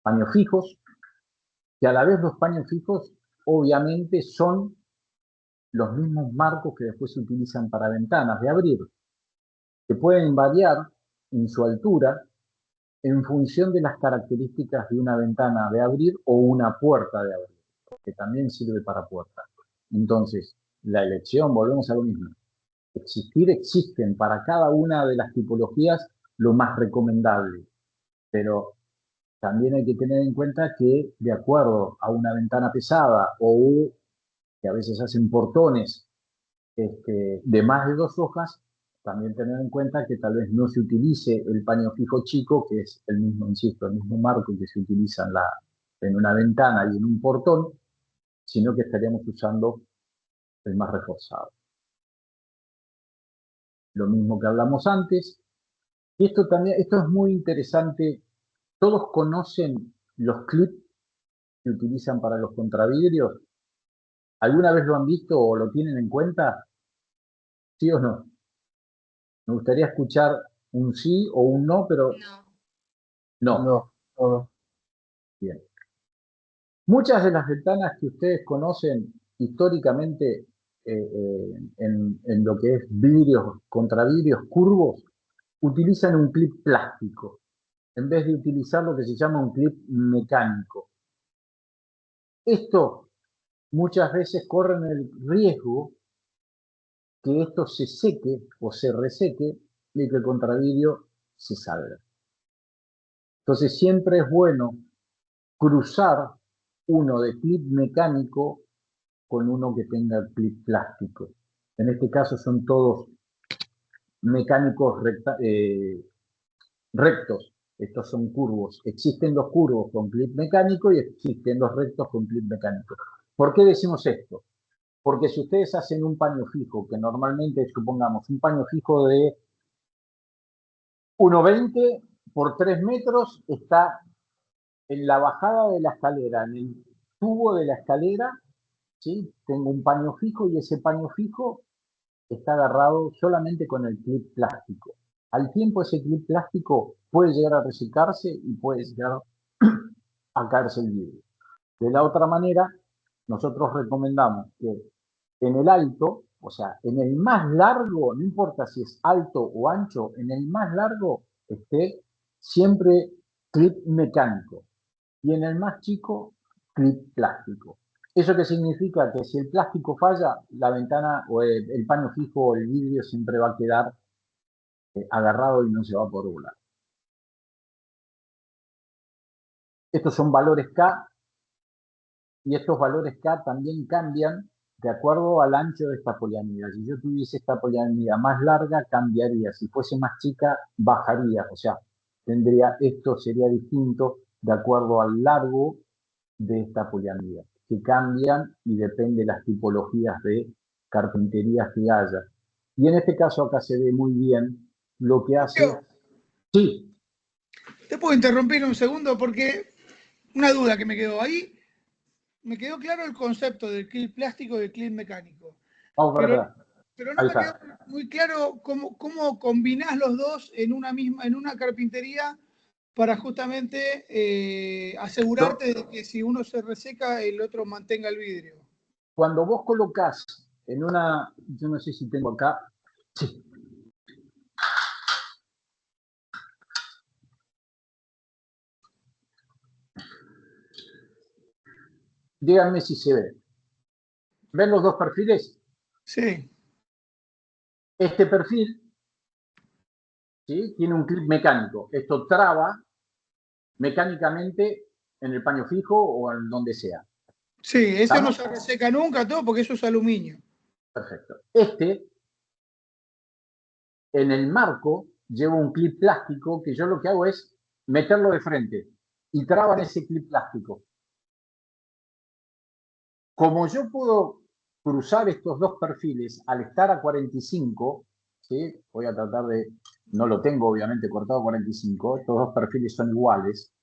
S1: Paños fijos, que a la vez los paños fijos obviamente son los mismos marcos que después se utilizan para ventanas de abrir, que pueden variar en su altura en función de las características de una ventana de abrir o una puerta de abrir, que también sirve para puertas. Entonces, la elección, volvemos a lo mismo. Existen para cada una de las tipologías lo más recomendable, pero también hay que tener en cuenta que de acuerdo a una ventana pesada o que a veces hacen portones de más de 2 hojas, también tener en cuenta que tal vez no se utilice el paño fijo chico, que es el mismo, insisto, el mismo marco que se utiliza en una ventana y en un portón, sino que estaríamos usando el más reforzado. Lo mismo que hablamos antes. Y esto es muy interesante. Todos conocen los clips que utilizan para los contravidrios. ¿Alguna vez lo han visto o lo tienen en cuenta? ¿Sí o no? Me gustaría escuchar un sí o un no, pero
S2: No.
S1: no.
S3: No.
S1: Bien. Muchas de las ventanas que ustedes conocen históricamente en lo que es vidrios, contravidrios curvos, utilizan un clip plástico en vez de utilizar lo que se llama un clip mecánico. Esto muchas veces corren el riesgo que esto se seque o se reseque y que el contravidrio se salga. Entonces siempre es bueno cruzar uno de clip mecánico con uno que tenga clip plástico. En este caso son todos mecánicos rectos. Estos son curvos. Existen los curvos con clip mecánico y existen los rectos con clip mecánico. ¿Por qué decimos esto? Porque si ustedes hacen un paño fijo, que normalmente, supongamos, un paño fijo de 1,20 por 3 metros, está en la bajada de la escalera, en el tubo de la escalera, ¿sí? Tengo un paño fijo y ese paño fijo está agarrado solamente con el clip plástico. Al tiempo ese clip plástico puede llegar a reciclarse y puede llegar a caerse el vidrio. De la otra manera, nosotros recomendamos que en el alto, o sea, en el más largo, no importa si es alto o ancho, en el más largo esté siempre clip mecánico y en el más chico clip plástico. ¿Eso qué significa? Que si el plástico falla, la ventana o el paño fijo o el vidrio siempre va a quedar agarrado y no se va a poder volar. Estos son valores K y estos valores K también cambian de acuerdo al ancho de esta poliamida. Si yo tuviese esta poliamida más larga, cambiaría. Si fuese más chica, bajaría. O sea, esto sería distinto de acuerdo al largo de esta poliamida, que cambian y depende de las tipologías de carpinterías que haya. Y en este caso acá se ve muy bien lo que hace... Sí.
S3: ¿Te puedo interrumpir un segundo? Porque una duda que me quedó ahí. Me quedó claro el concepto del clip plástico y del clip mecánico.
S1: Vamos para
S3: Pero,
S1: atrás.
S3: pero no
S1: Ahí
S3: me quedó
S1: está.
S3: muy claro cómo combinás los dos en una carpintería para justamente asegurarte de que si uno se reseca, el otro mantenga el vidrio.
S1: Cuando vos colocás en una, yo no sé si tengo acá, sí. Díganme si se ve. ¿Ven los dos perfiles?
S3: Sí.
S1: Este perfil, ¿sí?, tiene un clip mecánico. Esto traba mecánicamente en el paño fijo o en donde sea.
S3: Sí, eso no
S1: ¿Estamos?
S3: se reseca nunca todo porque eso es aluminio.
S1: Perfecto. Este, en el marco, lleva un clip plástico que yo lo que hago es meterlo de frente y traban ese clip plástico. Como yo puedo cruzar estos dos perfiles al estar a 45, ¿sí?, voy a tratar de, no lo tengo obviamente cortado a 45, estos dos perfiles son iguales.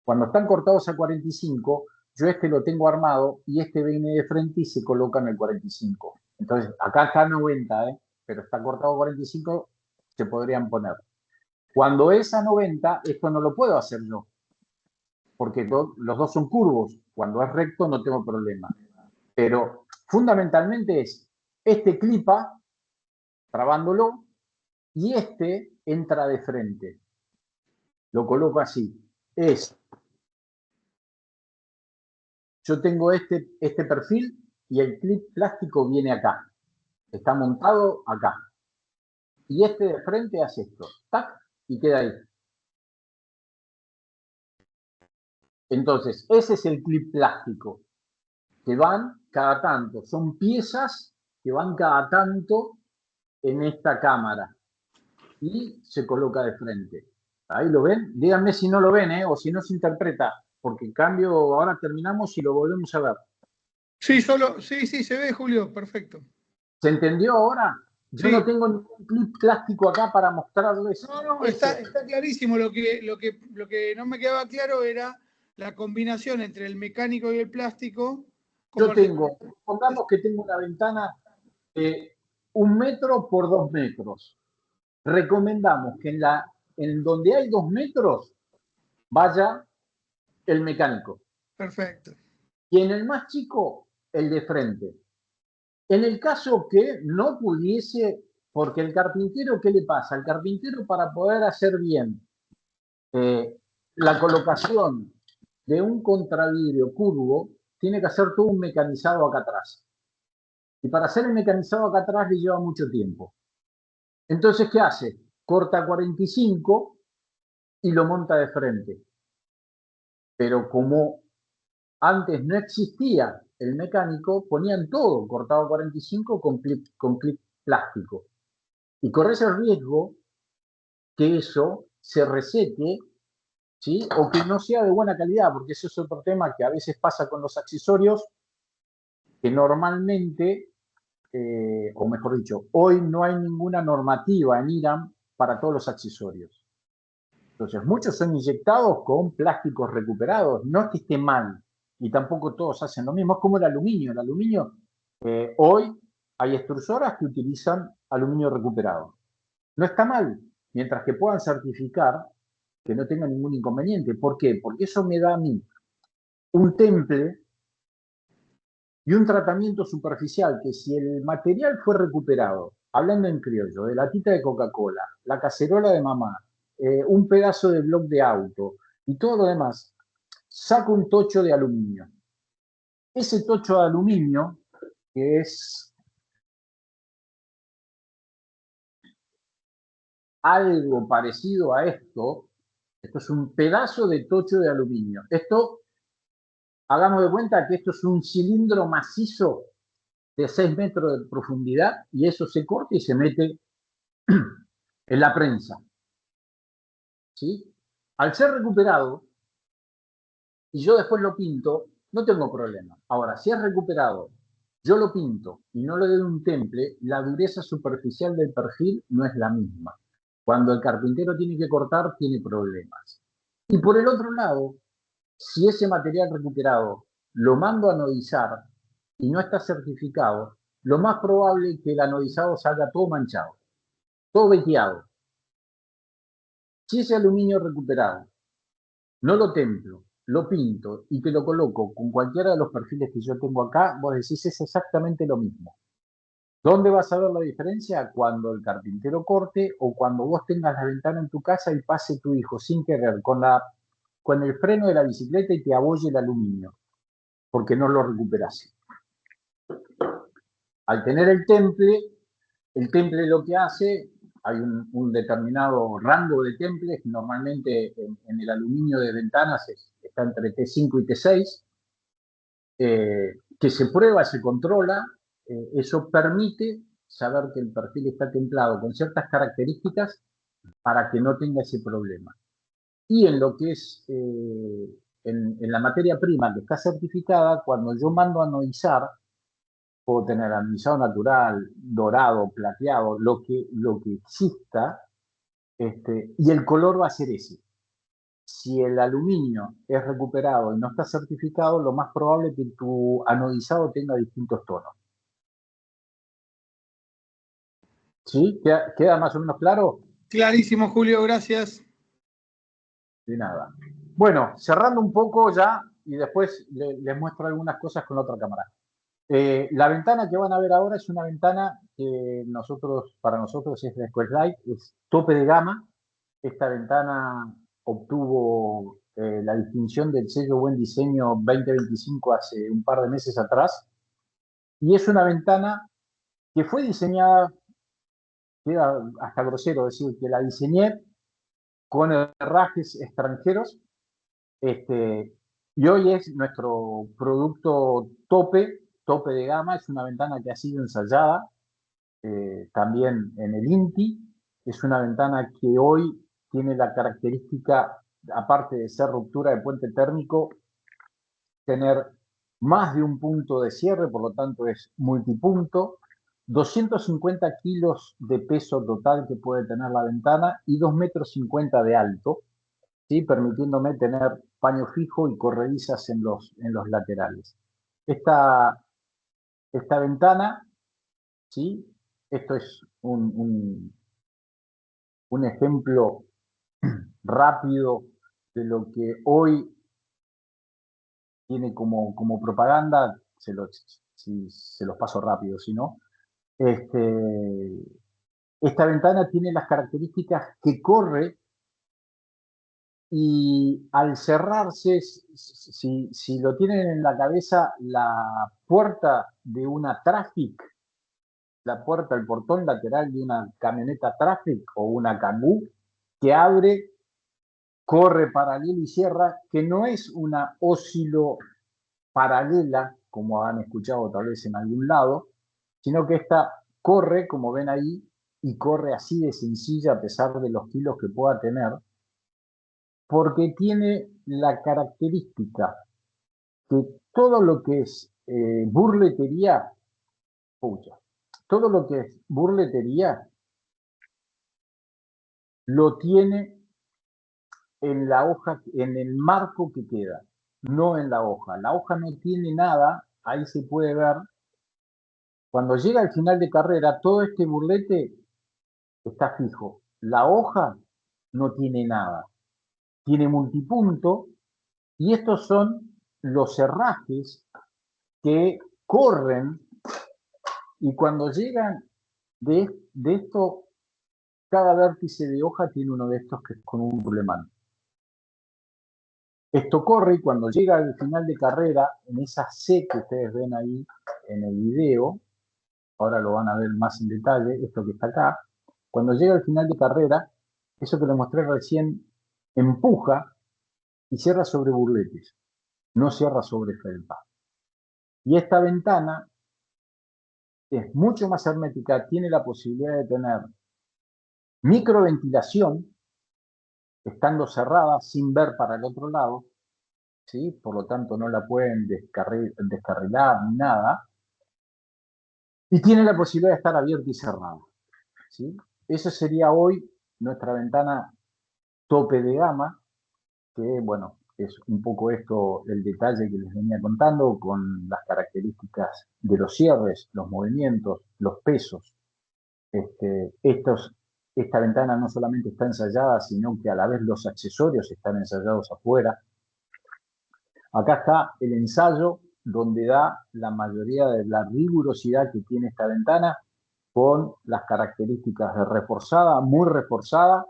S1: Cuando están cortados a 45, yo este lo tengo armado y este viene de frente y se coloca en el 45. Entonces, acá está 90, pero está cortado a 45, se podrían poner. Cuando es a 90, esto no lo puedo hacer yo, porque los dos son curvos. Cuando es recto no tengo problema. Pero fundamentalmente es este clipa, trabándolo, y este entra de frente. Lo coloco así. Yo tengo este perfil y el clip plástico viene acá. Está montado acá. Y este de frente hace esto. ¡Tac! Y queda ahí. Entonces, ese es el clip plástico, que van cada tanto. Son piezas que van cada tanto en esta cámara. Y se coloca de frente. ¿Ahí lo ven? Díganme si no lo ven, o si no se interpreta, porque en cambio ahora terminamos y lo volvemos a ver.
S3: Sí, sí, se ve, Julio, perfecto.
S1: ¿Se entendió ahora? Yo no
S3: Sí.
S1: tengo ningún clip plástico acá para mostrarles
S3: No,
S1: eso.
S3: está clarísimo. Lo que no me quedaba claro era la combinación entre el mecánico y el plástico.
S1: Yo
S3: Como el
S1: tengo, pongamos que tengo una ventana de 1 metro por 2 metros. Recomendamos que en donde hay 2 metros vaya el mecánico.
S3: Perfecto.
S1: Y en el más chico, el de frente. En el caso que no pudiese, porque el carpintero, ¿qué le pasa? El carpintero, para poder hacer bien la colocación de un contravidrio curvo, tiene que hacer todo un mecanizado acá atrás. Y para hacer el mecanizado acá atrás le lleva mucho tiempo. Entonces, ¿qué hace? Corta 45 y lo monta de frente. Pero como antes no existía el mecánico, ponían todo cortado 45 con clip plástico. Y corres el riesgo que eso se resete, ¿sí? O que no sea de buena calidad, porque eso es otro tema que a veces pasa con los accesorios, que normalmente, o mejor dicho, hoy no hay ninguna normativa en Irán para todos los accesorios. Entonces, muchos son inyectados con plásticos recuperados. No es que esté mal, y tampoco todos hacen lo mismo. Es como el aluminio. El aluminio, hoy hay extrusoras que utilizan aluminio recuperado. No está mal, mientras que puedan certificar que no tenga ningún inconveniente. ¿Por qué? Porque eso me da a mí un temple y un tratamiento superficial que si el material fue recuperado, hablando en criollo, de la tita de Coca-Cola, la cacerola de mamá, un pedazo de bloc de auto y todo lo demás, saco un tocho de aluminio. Ese tocho de aluminio, que es algo parecido a esto es un pedazo de tocho de aluminio. Esto, hagamos de cuenta que esto es un cilindro macizo de 6 metros de profundidad y eso se corta y se mete en la prensa. ¿Sí? Al ser recuperado, y yo después lo pinto, no tengo problema. Ahora, si es recuperado, yo lo pinto y no le doy un temple, la dureza superficial del perfil no es la misma. Cuando el carpintero tiene que cortar, tiene problemas. Y por el otro lado, si ese material recuperado lo mando a anodizar y no está certificado, lo más probable es que el anodizado salga todo manchado, todo veteado. Si ese aluminio recuperado no lo templo, lo pinto y te lo coloco con cualquiera de los perfiles que yo tengo acá, vos decís es exactamente lo mismo. ¿Dónde vas a ver la diferencia? Cuando el carpintero corte o cuando vos tengas la ventana en tu casa y pase tu hijo sin querer con el freno de la bicicleta y te abolle el aluminio, porque no lo recuperás. Al tener el temple lo que hace, hay un determinado rango de temples, normalmente en el aluminio de ventanas está entre T5 y T6, que se prueba, se controla, eso permite saber que el perfil está templado con ciertas características para que no tenga ese problema. Y en lo que es en la materia prima que está certificada, cuando yo mando a anodizar, puedo tener anodizado natural, dorado, plateado, lo que exista, y el color va a ser ese. Si el aluminio es recuperado y no está certificado, lo más probable es que tu anodizado tenga distintos tonos. ¿Sí? ¿Queda más o menos claro?
S3: Clarísimo, Julio, gracias.
S1: De nada. Bueno, cerrando un poco ya y después les muestro algunas cosas con la otra cámara. La ventana que van a ver ahora es una ventana que para nosotros es la Square es tope de gama. Esta ventana obtuvo la distinción del sello Buen Diseño 2025 hace un par de meses atrás. Y es una ventana que fue diseñada, queda hasta grosero decir que la diseñé con herrajes extranjeros, y hoy es nuestro producto tope de gama. Es una ventana que ha sido ensayada también en el INTI. Es una ventana que hoy tiene la característica, aparte de ser ruptura de puente térmico, tener más de un punto de cierre, por lo tanto es multipunto, 250 kilos de peso total que puede tener la ventana y 2,50 metros de alto, ¿sí? Permitiéndome tener paño fijo y corredizas en los laterales. Esta ventana, ¿sí? Esto es un ejemplo rápido de lo que hoy tiene como propaganda, se los paso rápido, si no. Esta ventana tiene las características que corre y al cerrarse, si lo tienen en la cabeza, la puerta de una Traffic, el portón lateral de una camioneta Traffic o una Kangoo, que abre corre paralelo y cierra, que no es una oscilo paralela, como han escuchado tal vez en algún lado, sino que esta corre, como ven ahí, y corre así de sencilla a pesar de los kilos que pueda tener, porque tiene la característica que todo lo que es burletería, todo lo que es burletería lo tiene en la hoja, en el marco que queda, no en la hoja. La hoja no tiene nada, ahí se puede ver. Cuando llega al final de carrera, todo este burlete está fijo. La hoja no tiene nada, tiene multipunto y estos son los herrajes que corren y cuando llegan de esto, cada vértice de hoja tiene uno de estos que es con un bulemán. Esto corre y cuando llega al final de carrera, en esa C que ustedes ven ahí en el video, ahora lo van a ver más en detalle, esto que está acá, cuando llega al final de carrera, eso que les mostré recién, empuja y cierra sobre burletes, no cierra sobre felpa. Y esta ventana es mucho más hermética, tiene la posibilidad de tener microventilación, estando cerrada sin ver para el otro lado, ¿sí? Por lo tanto no la pueden descarrilar ni nada, y tiene la posibilidad de estar abierta y cerrada, ¿sí? Eso sería hoy nuestra ventana tope de gama, que bueno, es un poco esto el detalle que les venía contando con las características de los cierres, los movimientos, los pesos. Esta ventana no solamente está ensayada, sino que a la vez los accesorios están ensayados afuera. Acá está el ensayo donde da la mayoría de la rigurosidad que tiene esta ventana con las características de reforzada, muy reforzada,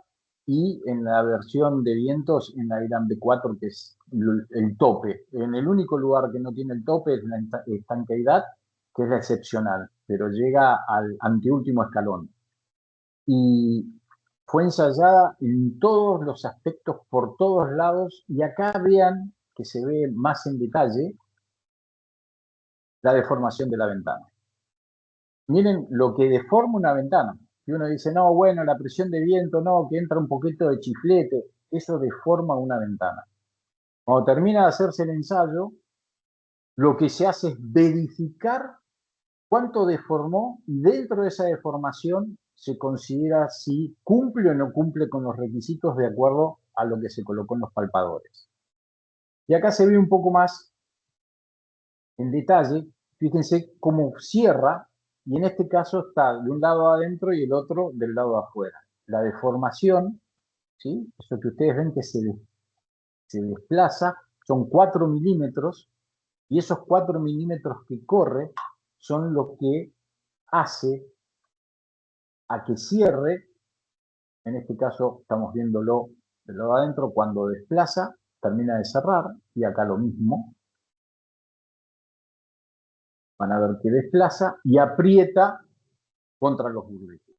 S1: y en la versión de vientos en la Iran B4, que es el tope. En el único lugar que no tiene el tope es la estanqueidad, que es la excepcional, pero llega al anteúltimo escalón. Y fue ensayada en todos los aspectos, por todos lados, y acá vean que se ve más en detalle la deformación de la ventana. Miren lo que deforma una ventana. Y uno dice, no, bueno, la presión de viento, no, que entra un poquito de chiflete. Eso deforma una ventana. Cuando termina de hacerse el ensayo, lo que se hace es verificar cuánto deformó y dentro de esa deformación se considera si cumple o no cumple con los requisitos de acuerdo a lo que se colocó en los palpadores. Y acá se ve un poco más en detalle, fíjense cómo cierra, y en este caso está de un lado adentro y el otro del lado de afuera. La deformación, ¿sí? Eso que ustedes ven que se desplaza, son 4 milímetros, y esos 4 milímetros que corre son lo que hace a que cierre, en este caso estamos viéndolo del lado adentro, cuando desplaza, termina de cerrar, y acá lo mismo. Van a ver que desplaza y aprieta contra los burletes.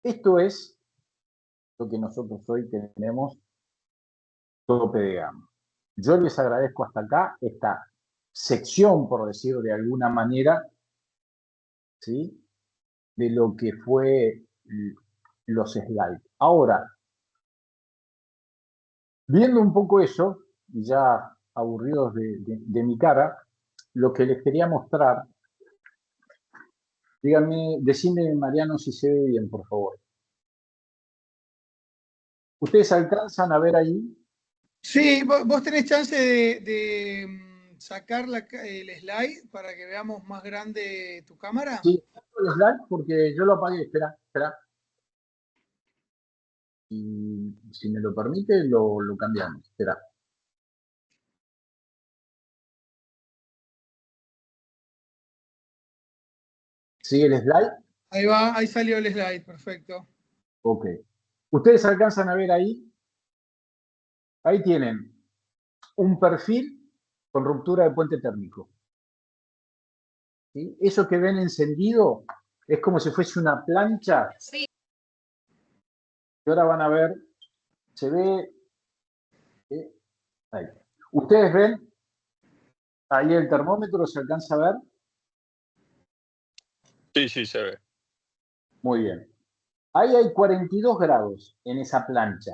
S1: Esto es lo que nosotros hoy tenemos tope de gama. Yo les agradezco hasta acá esta sección, por decirlo de alguna manera, ¿sí? De lo que fue los slides. Ahora, viendo un poco eso, y ya aburridos de mi cara, lo que les quería mostrar, díganme, decidme, Mariano, si se ve bien, por favor. ¿Ustedes alcanzan a ver ahí?
S3: Sí, vos tenés chance de sacar el slide para que veamos más grande tu cámara.
S1: Sí, el slide porque yo lo apagué. Espera, espera. Y si me lo permite, lo cambiamos. Espera. ¿Sigue el slide?
S3: Ahí va, ahí salió el slide, perfecto.
S1: Ok. ¿Ustedes alcanzan a ver ahí? Ahí tienen un perfil con ruptura de puente térmico. ¿Sí? Eso que ven encendido es como si fuese una plancha.
S2: Sí.
S1: Y ahora van a ver, se ve Ahí. ¿Ustedes ven? Ahí el termómetro, ¿se alcanza a ver?
S4: Sí, sí, se ve.
S1: Muy bien. Ahí hay 42 grados en esa plancha.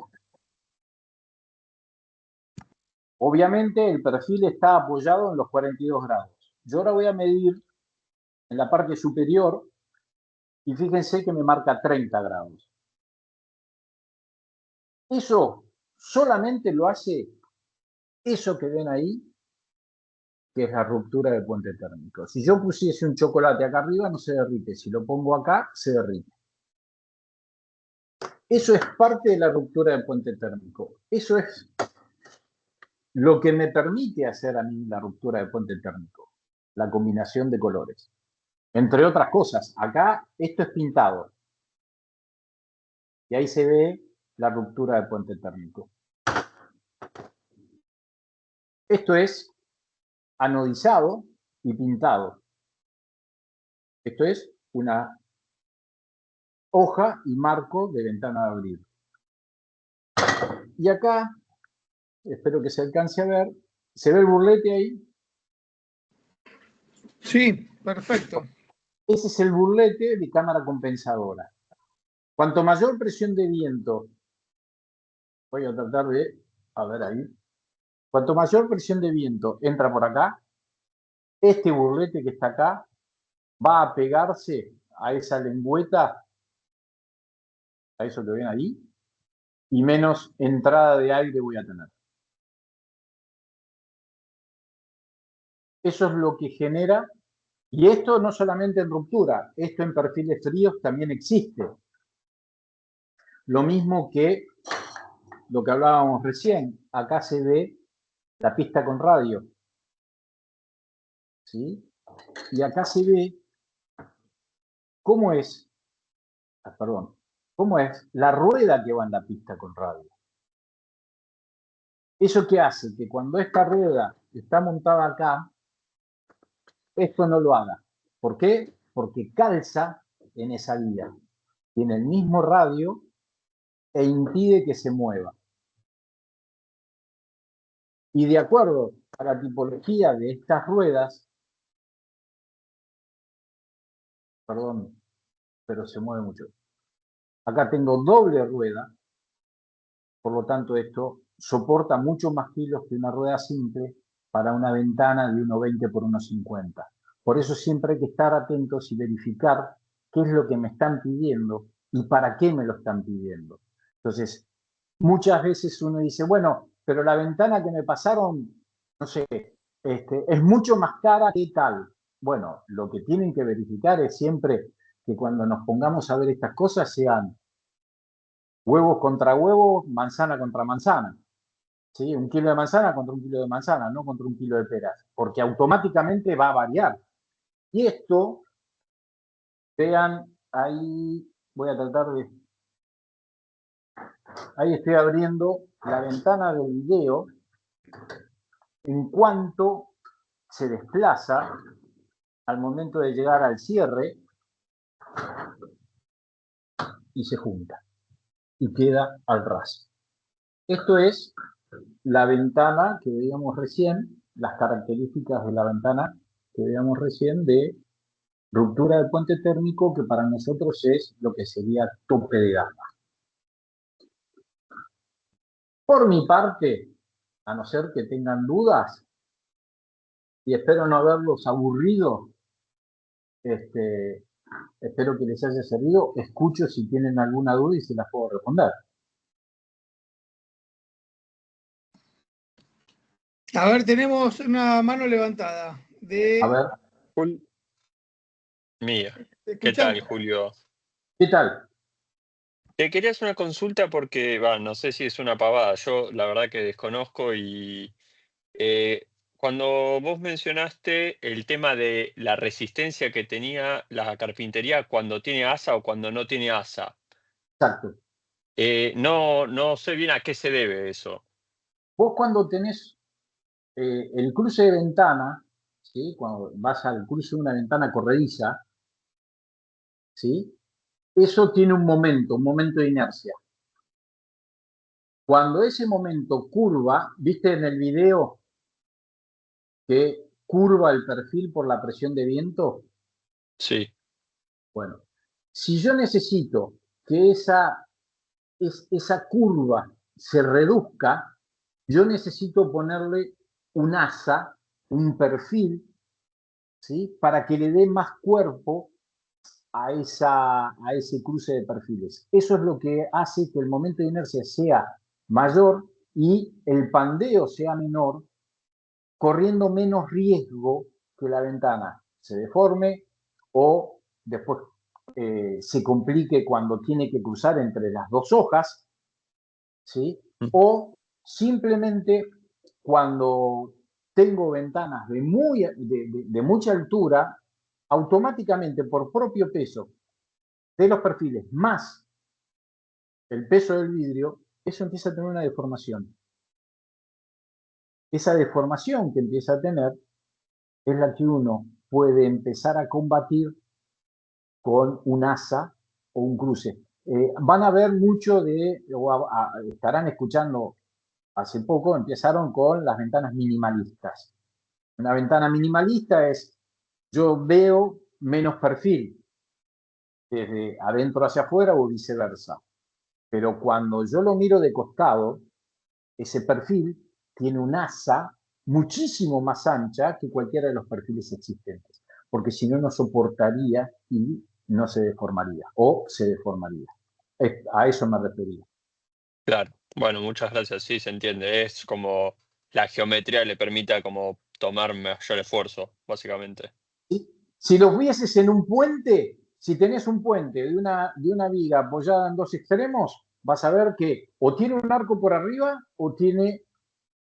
S1: Obviamente el perfil está apoyado en los 42 grados. Yo ahora voy a medir en la parte superior y fíjense que me marca 30 grados. Eso solamente lo hace eso que ven ahí, que es la ruptura del puente térmico. Si yo pusiese un chocolate acá arriba, no se derrite. Si lo pongo acá, se derrite. Eso es parte de la ruptura del puente térmico. Eso es lo que me permite hacer a mí la ruptura del puente térmico. La combinación de colores. Entre otras cosas, acá esto es pintado. Y ahí se ve la ruptura del puente térmico. Esto es anodizado y pintado. Esto es una hoja y marco de ventana de abrir. Y acá, espero que se alcance a ver, ¿se ve el burlete ahí?
S3: Sí, perfecto.
S1: Ese es el burlete de cámara compensadora. Cuanto mayor presión de viento, voy a tratar de, a ver ahí, cuanto mayor presión de viento entra por acá, este burlete que está acá va a pegarse a esa lengüeta, a eso que ven ahí, y menos entrada de aire voy a tener. Eso es lo que genera, y esto no solamente en ruptura, esto en perfiles fríos también existe. Lo mismo que lo que hablábamos recién, acá se ve la pista con radio, ¿sí? Y acá se ve cómo es, cómo es la rueda que va en la pista con radio. ¿Eso qué hace? Que cuando esta rueda está montada acá, esto no lo haga. ¿Por qué? Porque calza en esa vía. Tiene el mismo radio e impide que se mueva. Y de acuerdo a la tipología de estas ruedas, perdón, pero se mueve mucho. Acá tengo doble rueda, por lo tanto esto soporta mucho más kilos que una rueda simple para una ventana de 1,20 por 1,50. Por eso siempre hay que estar atentos y verificar qué es lo que me están pidiendo y para qué me lo están pidiendo. Entonces, muchas veces uno dice, bueno, pero la ventana que me pasaron, no sé, es mucho más cara que tal. Bueno, lo que tienen que verificar es siempre que cuando nos pongamos a ver estas cosas sean huevos contra huevos, manzana contra manzana. ¿Sí? 1 kilo de manzana contra 1 kilo de manzana, no contra 1 kilo de peras, porque automáticamente va a variar. Y esto, vean, ahí voy a tratar de... Ahí estoy abriendo la ventana del video en cuanto se desplaza al momento de llegar al cierre y se junta y queda al ras. Esto es la ventana que veíamos recién, las características de la ventana que veíamos recién de ruptura del puente térmico, que para nosotros es lo que sería tope de gama. Por mi parte, a no ser que tengan dudas, y espero no haberlos aburrido, espero que les haya servido, escucho si tienen alguna duda y se las puedo responder.
S3: A ver, tenemos una mano levantada.
S1: A ver,
S4: Mía.
S3: Te
S4: ¿Qué tal,
S3: escuchamos.
S4: Julio?
S1: ¿qué tal?
S4: Te quería hacer una consulta porque, no sé si es una pavada, yo la verdad que desconozco y cuando vos mencionaste el tema de la resistencia que tenía la carpintería cuando tiene asa o cuando no tiene asa,
S1: Exacto.
S4: no sé bien a qué se debe eso.
S1: Vos cuando tenés el cruce de ventana, ¿sí? Cuando vas al cruce de una ventana corrediza, ¿sí? Eso tiene un momento de inercia. Cuando ese momento curva, ¿viste en el video que curva el perfil por la presión de viento?
S4: Sí,
S1: Bueno, si yo necesito que esa curva se reduzca, yo necesito ponerle un asa, un perfil, ¿sí? Para que le dé más cuerpo a ese cruce de perfiles. Eso es lo que hace que el momento de inercia sea mayor y el pandeo sea menor, corriendo menos riesgo que la ventana se deforme o después se complique cuando tiene que cruzar entre las dos hojas, ¿sí? O simplemente cuando tengo ventanas de mucha altura, automáticamente por propio peso de los perfiles más el peso del vidrio, eso empieza a tener una deformación. Esa deformación que empieza a tener es la que uno puede empezar a combatir con un asa o un cruce. Van a ver mucho estarán escuchando hace poco, empezaron con las ventanas minimalistas. Una ventana minimalista es, yo veo menos perfil desde adentro hacia afuera o viceversa. Pero cuando yo lo miro de costado, ese perfil tiene un asa muchísimo más ancha que cualquiera de los perfiles existentes, porque si no, no soportaría y no se deformaría, o se deformaría. A eso me refería.
S4: claro. Bueno, muchas gracias. Sí, se entiende. Es como la geometría le permita como tomar mayor esfuerzo, básicamente.
S1: ¿Sí? Si los vieses en un puente, si tenés un puente de una viga apoyada en dos extremos, vas a ver que o tiene un arco por arriba o tiene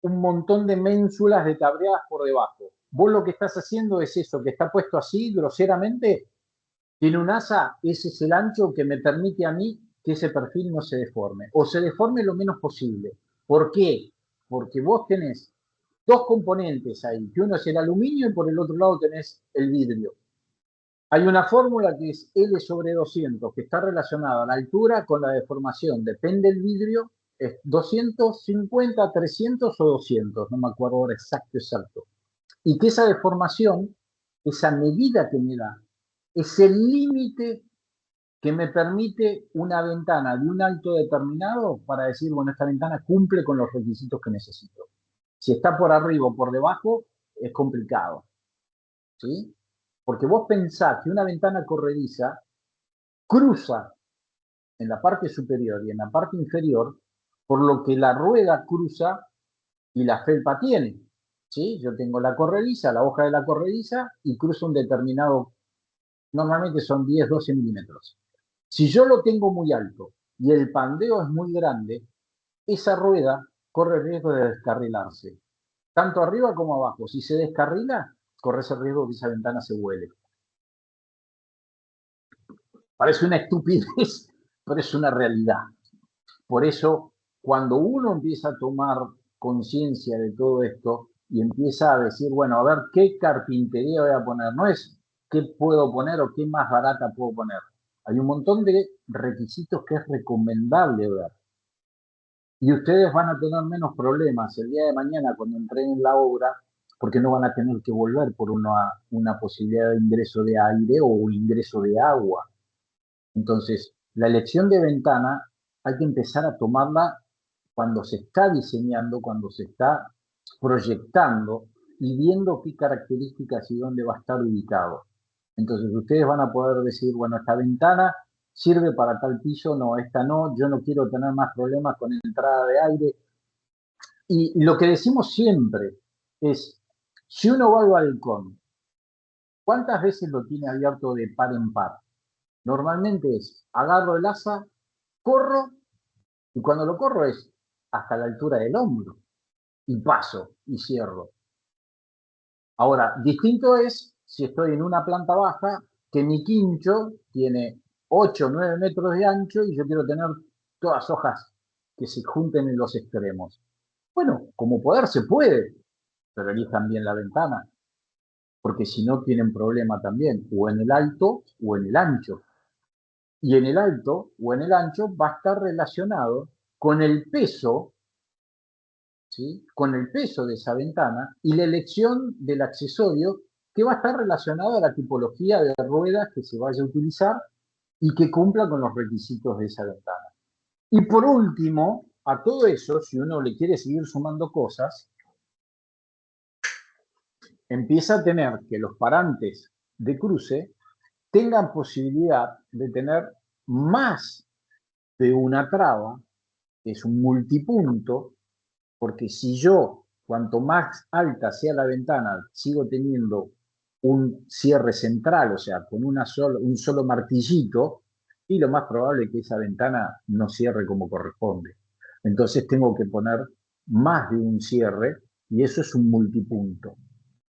S1: un montón de ménsulas de tableadas por debajo. Vos lo que estás haciendo es eso, que está puesto así groseramente, tiene un asa, ese es el ancho que me permite a mí que ese perfil no se deforme, o se deforme lo menos posible. ¿Por qué? Porque vos tenés dos componentes ahí, que uno es el aluminio y por el otro lado tenés el vidrio. Hay una fórmula que es L sobre 200, que está relacionada a la altura con la deformación. Depende del vidrio, es 250, 300 o 200, no me acuerdo ahora exacto. Y que esa deformación, esa medida que me da, es el límite que me permite una ventana de un alto determinado para decir, bueno, esta ventana cumple con los requisitos que necesito. Si está por arriba o por debajo, es complicado, ¿sí? Porque vos pensás que una ventana corrediza cruza en la parte superior y en la parte inferior, por lo que la rueda cruza y la felpa tiene, ¿sí? Yo tengo la corrediza, la hoja de la corrediza y cruza un determinado, normalmente son 10, 12 milímetros. Si yo lo tengo muy alto y el pandeo es muy grande, esa rueda corre el riesgo de descarrilarse, tanto arriba como abajo. Si se descarrila, corre ese riesgo de que esa ventana se vuele. Parece una estupidez, pero es una realidad. Por eso, cuando uno empieza a tomar conciencia de todo esto y empieza a decir, bueno, a ver qué carpintería voy a poner, no es qué puedo poner o qué más barata puedo poner. Hay un montón de requisitos que es recomendable ver. Y ustedes van a tener menos problemas el día de mañana cuando entreguen la obra, porque no van a tener que volver por una posibilidad de ingreso de aire o ingreso de agua. Entonces, la elección de ventana hay que empezar a tomarla cuando se está diseñando, cuando se está proyectando y viendo qué características y dónde va a estar ubicado. Entonces, ustedes van a poder decir, bueno, esta ventana sirve para tal piso, no, esta no, yo no quiero tener más problemas con entrada de aire. Y lo que decimos siempre es, si uno va al balcón, ¿cuántas veces lo tiene abierto de par en par? Normalmente es, agarro el asa, corro, y cuando lo corro es hasta la altura del hombro, y paso, y cierro. Ahora, distinto es si estoy en una planta baja, que mi quincho tiene 8 o 9 metros de ancho y yo quiero tener todas hojas que se junten en los extremos. Bueno, como poder se puede, pero elijan bien la ventana, porque si no tienen problema también, o en el alto o en el ancho. Y en el alto o en el ancho va a estar relacionado con el peso, ¿sí? Con el peso de esa ventana y la elección del accesorio que va a estar relacionado a la tipología de ruedas que se vaya a utilizar y que cumpla con los requisitos de esa ventana. Y por último, a todo eso, si uno le quiere seguir sumando cosas, empieza a tener que los parantes de cruce tengan posibilidad de tener más de una traba, que es un multipunto, porque si yo, cuanto más alta sea la ventana, sigo teniendo un cierre central, o sea, con un solo martillito, y lo más probable es que esa ventana no cierre como corresponde. Entonces tengo que poner más de un cierre, y eso es un multipunto.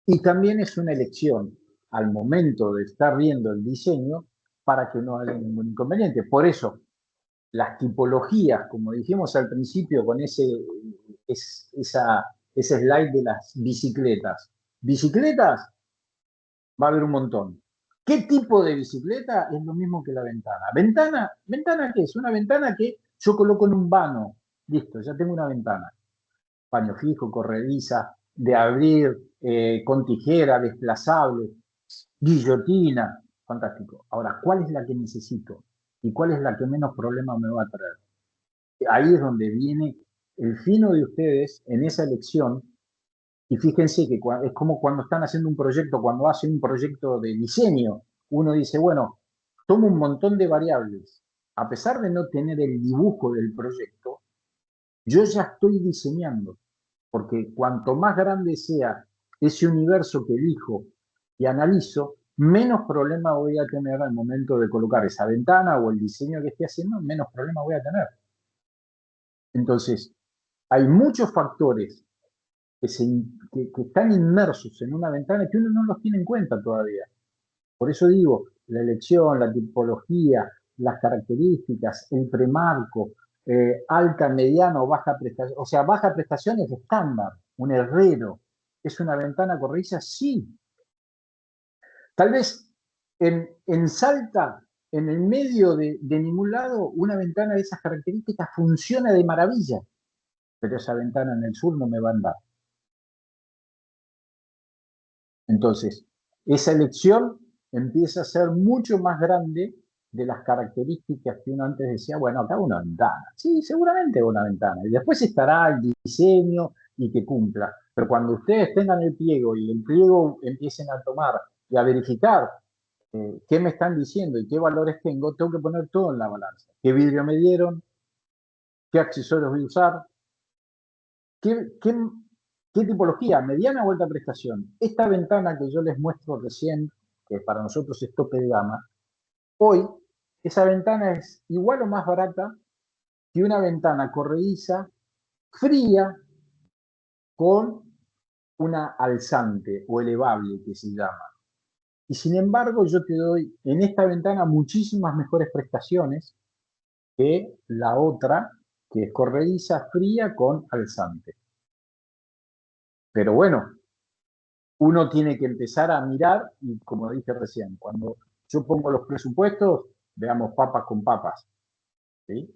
S1: Y también es una elección al momento de estar viendo el diseño para que no haya ningún inconveniente. Por eso, las tipologías, como dijimos al principio con ese slide de las bicicletas. Bicicletas va a haber un montón. ¿Qué tipo de bicicleta? Es lo mismo que la ventana. ¿Ventana qué es? Una ventana que yo coloco en un vano. Listo, ya tengo una ventana. Paño fijo, corrediza, de abrir, con tijera, desplazable, guillotina. Fantástico. Ahora, ¿cuál es la que necesito? ¿Y cuál es la que menos problema me va a traer? Ahí es donde viene el fino de ustedes en esa elección. Y fíjense que es como cuando están haciendo un proyecto, cuando hacen un proyecto de diseño, uno dice, bueno, tomo un montón de variables. A pesar de no tener el dibujo del proyecto, yo ya estoy diseñando, porque cuanto más grande sea ese universo que elijo y analizo, menos problema voy a tener al momento de colocar esa ventana o el diseño que esté haciendo, menos problema voy a tener. Entonces, hay muchos factores que están inmersos en una ventana que uno no los tiene en cuenta todavía. Por eso digo, la elección, la tipología, las características, el premarco, alta, mediana o baja prestación. O sea, baja prestación es estándar, un herrero. ¿Es una ventana corrediza? Sí. Tal vez en Salta, en el medio de ningún lado, una ventana de esas características funciona de maravilla, pero esa ventana en el sur no me va a andar. Entonces, esa elección empieza a ser mucho más grande de las características que uno antes decía, bueno, acá una ventana. Sí, seguramente una ventana. Y después estará el diseño y que cumpla. Pero cuando ustedes tengan el pliego y el pliego empiecen a tomar y a verificar qué me están diciendo y qué valores tengo que poner todo en la balanza. ¿Qué vidrio me dieron? ¿Qué accesorios voy a usar? ¿Qué tipología? ¿Mediana o alta prestación? Esta ventana que yo les muestro recién, que para nosotros es tope de gama, hoy esa ventana es igual o más barata que una ventana corrediza fría con una alzante o elevable que se llama. Y sin embargo yo te doy en esta ventana muchísimas mejores prestaciones que la otra que es corrediza fría con alzante. Pero bueno, uno tiene que empezar a mirar y como dije recién, cuando yo pongo los presupuestos, veamos papas con papas, ¿sí?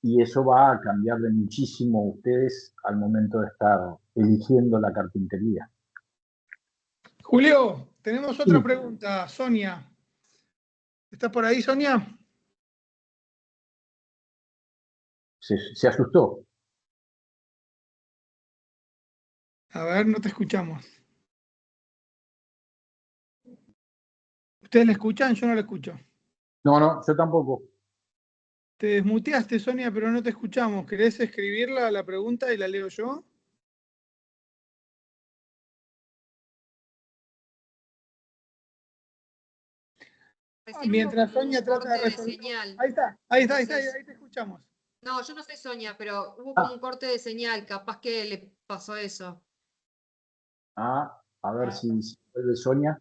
S1: Y eso va a cambiarle muchísimo a ustedes al momento de estar eligiendo la carpintería.
S3: Julio, tenemos otra
S1: Sí.
S3: pregunta. Sonia. ¿Estás por ahí, Sonia?
S1: Se asustó.
S3: A ver, no te escuchamos. ¿Ustedes la escuchan? Yo no la escucho.
S1: No, yo tampoco.
S3: Te desmuteaste, Sonia, pero no te escuchamos. ¿Querés escribirla la pregunta y la leo yo?
S2: Recién
S3: Mientras
S2: hubo
S3: Sonia
S2: un
S3: trata
S2: corte
S3: de
S2: de
S3: resolver.
S2: señal.
S3: Ahí
S2: Entonces,
S3: te escuchamos.
S2: no, yo no soy Sonia, pero hubo como
S1: Ah,
S2: un corte de señal, capaz que le pasó eso.
S1: a ver si vuelve Sonia.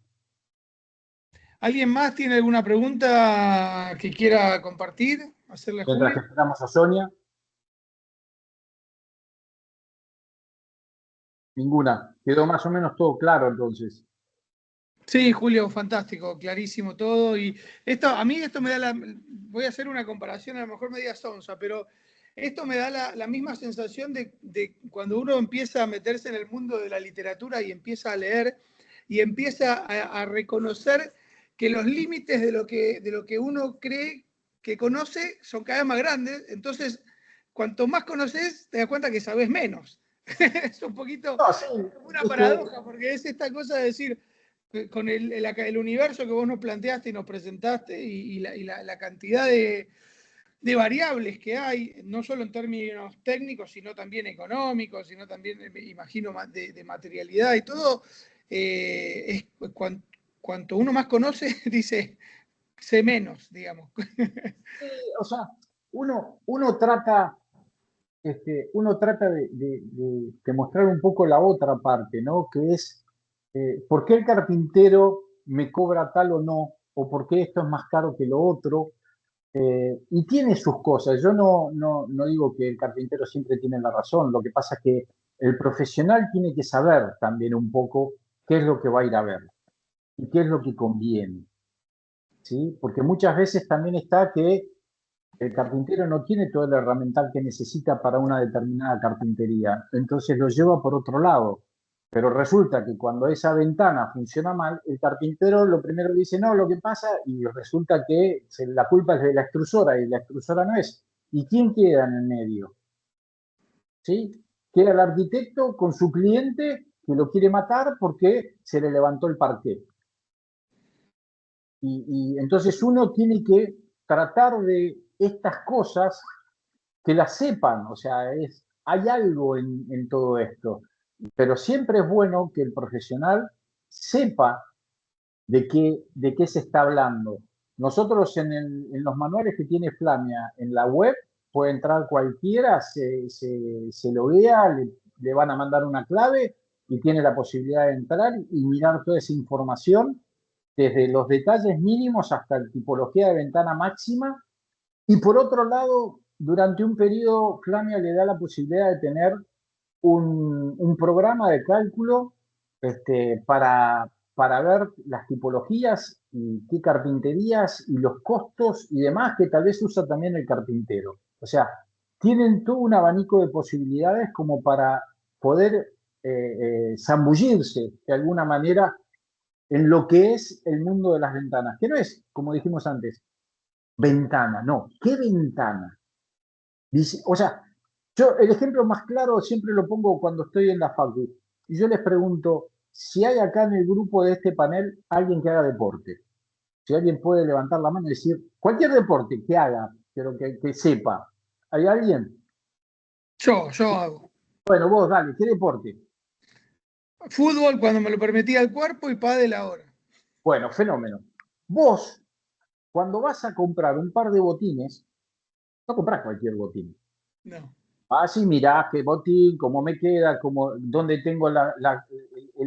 S3: ¿Alguien más tiene alguna pregunta que quiera compartir? ¿Hacerle a
S1: Mientras que
S3: Julio?
S1: esperamos a Sonia, ninguna. Quedó más o menos todo claro entonces.
S3: Sí, Julio, fantástico, clarísimo todo. Y esto, a mí esto me da voy a hacer una comparación, a lo mejor me diga sonsa, pero Esto me da la misma sensación de cuando uno empieza a meterse en el mundo de la literatura y empieza a leer y empieza a reconocer que los límites de lo que uno cree que conoce son cada vez más grandes. Entonces, cuanto más conoces, te das cuenta que sabes menos. Es un poquito
S1: No, sí,
S3: una
S1: es que,
S3: paradoja, porque es esta cosa de decir, con el universo que vos nos planteaste y nos presentaste y la cantidad de variables que hay, no solo en términos técnicos, sino también económicos, sino también, me imagino, de materialidad y todo, es cuanto uno más conoce, dice, sé menos, digamos.
S1: o sea, uno trata, uno trata de mostrar un poco la otra parte, ¿no? Que es, ¿por qué el carpintero me cobra tal o no? ¿O por qué esto es más caro que lo otro? Y tiene sus cosas. Yo no digo que el carpintero siempre tiene la razón. Lo que pasa es que el profesional tiene que saber también un poco qué es lo que va a ir a ver y qué es lo que conviene, ¿sí? Porque muchas veces también está que el carpintero no tiene todo el herramental que necesita para una determinada carpintería, entonces lo lleva por otro lado. Pero resulta que cuando esa ventana funciona mal, el carpintero lo primero dice, no, lo que pasa, y resulta que la culpa es de la extrusora y la extrusora no es. ¿Y quién queda en el medio? ¿Sí? Queda el arquitecto con su cliente que lo quiere matar porque se le levantó el parqué. Y entonces uno tiene que tratar de estas cosas que las sepan, o sea, hay algo en todo esto, pero siempre es bueno que el profesional sepa de qué se está hablando. Nosotros en los manuales que tiene Flamia en la web, puede entrar cualquiera, se loguea, le van a mandar una clave y tiene la posibilidad de entrar y mirar toda esa información, desde los detalles mínimos hasta la tipología de ventana máxima. Y por otro lado, durante un periodo, Flamia le da la posibilidad de tener un programa de cálculo para ver las tipologías y qué carpinterías y los costos y demás que tal vez usa también el carpintero. O sea, tienen todo un abanico de posibilidades como para poder zambullirse de alguna manera en lo que es el mundo de las ventanas, que no es, como dijimos antes, ventana, no, ¿qué ventana? Dice, o sea, yo el ejemplo más claro siempre lo pongo cuando estoy en la facu y yo les pregunto si hay acá en el grupo de este panel alguien que haga deporte. Si alguien puede levantar la mano y decir cualquier deporte que haga, pero que sepa. ¿Hay alguien?
S3: Yo hago.
S1: Bueno, vos dale, ¿qué deporte?
S3: Fútbol cuando me lo permitía el cuerpo y pádel ahora.
S1: Bueno, fenómeno. Vos, cuando vas a comprar un par de botines, no compras cualquier botín.
S3: No.
S1: Así mirás qué botín, cómo me queda, dónde tengo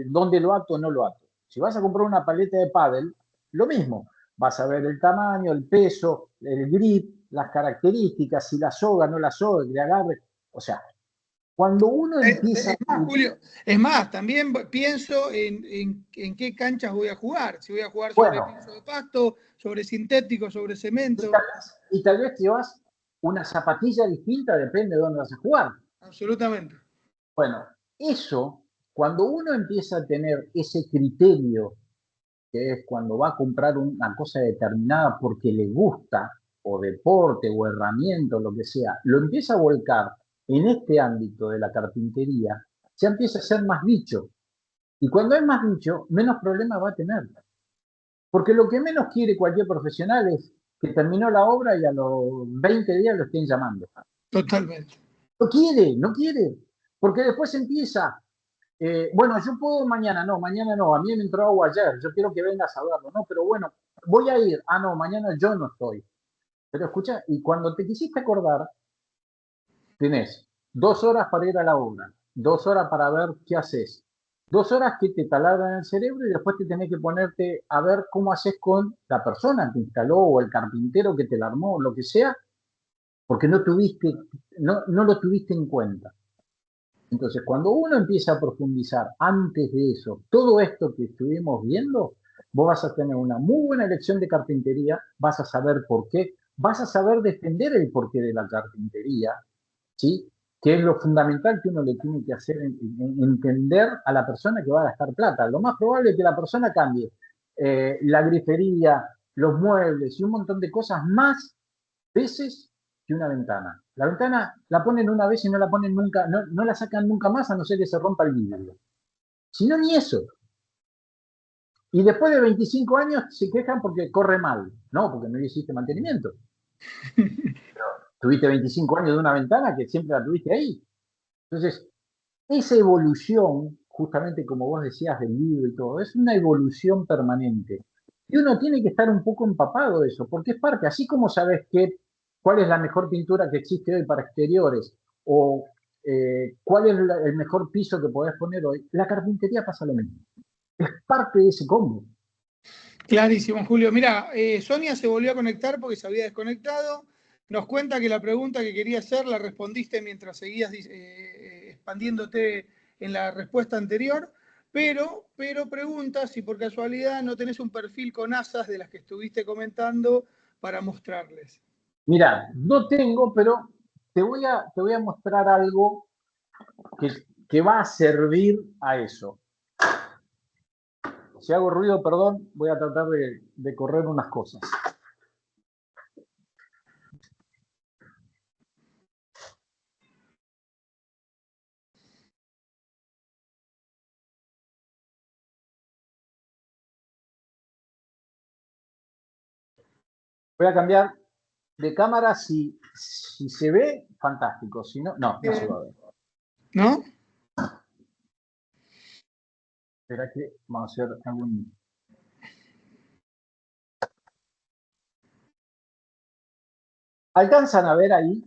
S1: dónde lo ato o no lo ato. Si vas a comprar una paleta de pádel, lo mismo. Vas a ver el tamaño, el peso, el grip, las características, si la soga, no la soga, que le agarre. O sea, cuando uno empieza...
S3: Es más, Julio, es más, también pienso en qué canchas voy a jugar. Si voy a jugar sobre
S1: Bueno,
S3: piso de pasto, sobre sintético, sobre cemento.
S1: y tal vez llevas una zapatilla distinta, depende de dónde vas a jugar.
S3: Absolutamente.
S1: Bueno, eso, cuando uno empieza a tener ese criterio, que es cuando va a comprar una cosa determinada porque le gusta, o deporte, o herramienta, o lo que sea, lo empieza a volcar en este ámbito de la carpintería, ya empieza a ser más bicho. Y cuando es más bicho, menos problemas va a tener. Porque lo que menos quiere cualquier profesional es que terminó la obra y a los 20 días lo estén llamando.
S3: Totalmente.
S1: No quiere, no quiere. Porque después empieza, bueno, yo puedo mañana no, a mí me entró agua ayer, yo quiero que vengas a verlo, no, pero bueno, voy a ir, no, mañana yo no estoy. Pero escucha, y cuando te quisiste acordar, tenés 2 horas para ir a la obra, 2 horas para ver qué haces, 2 horas que te taladran el cerebro y después te tenés que ponerte a ver cómo haces con la persona que instaló o el carpintero que te la armó, lo que sea, porque no lo tuviste en cuenta. Entonces, cuando uno empieza a profundizar antes de eso, todo esto que estuvimos viendo, vos vas a tener una muy buena elección de carpintería, vas a saber por qué, vas a saber defender el porqué de la carpintería, ¿sí? Que es lo fundamental que uno le tiene que hacer, entender a la persona que va a gastar plata. Lo más probable es que la persona cambie la grifería, los muebles y un montón de cosas más veces que una ventana. La ventana la ponen una vez y no la ponen nunca, no la sacan nunca más a no ser que se rompa el vidrio. Si no, ni eso. Y después de 25 años se quejan porque corre mal. No, porque no le hiciste mantenimiento. Pero tuviste 25 años de una ventana que siempre la tuviste ahí. Entonces, esa evolución, justamente como vos decías del libro y todo, es una evolución permanente. Y uno tiene que estar un poco empapado de eso, porque es parte, así como sabes cuál es la mejor pintura que existe hoy para exteriores, o cuál es el mejor piso que podés poner hoy, la carpintería pasa lo mismo. Es parte de ese combo.
S3: Clarísimo, Julio. Mira, Sonia se volvió a conectar porque se había desconectado. Nos cuenta que la pregunta que quería hacer la respondiste mientras seguías expandiéndote en la respuesta anterior, pero pregunta si por casualidad no tenés un perfil con asas de las que estuviste comentando para mostrarles.
S1: Mira, no tengo, pero te voy a mostrar algo que va a servir a eso. Si hago ruido, perdón, voy a tratar de correr unas cosas. Voy a cambiar de cámara, si se ve, fantástico. Si no, no se va a ver.
S3: ¿No?
S1: Espera que vamos a hacer algún... ¿Alcanzan a ver ahí?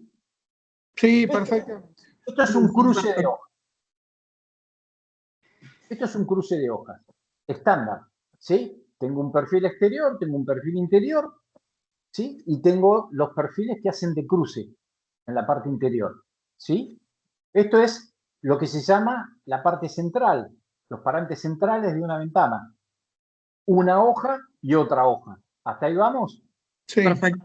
S3: Sí, perfectamente.
S1: Esto es un cruce de hojas. Esto es un cruce de hojas. Estándar, ¿sí? Tengo un perfil exterior, tengo un perfil interior, ¿sí? Y tengo los perfiles que hacen de cruce en la parte interior, ¿sí? Esto es lo que se llama la parte central, los parantes centrales de una ventana. Una hoja y otra hoja. ¿Hasta ahí vamos?
S3: Sí.
S5: Perfecto.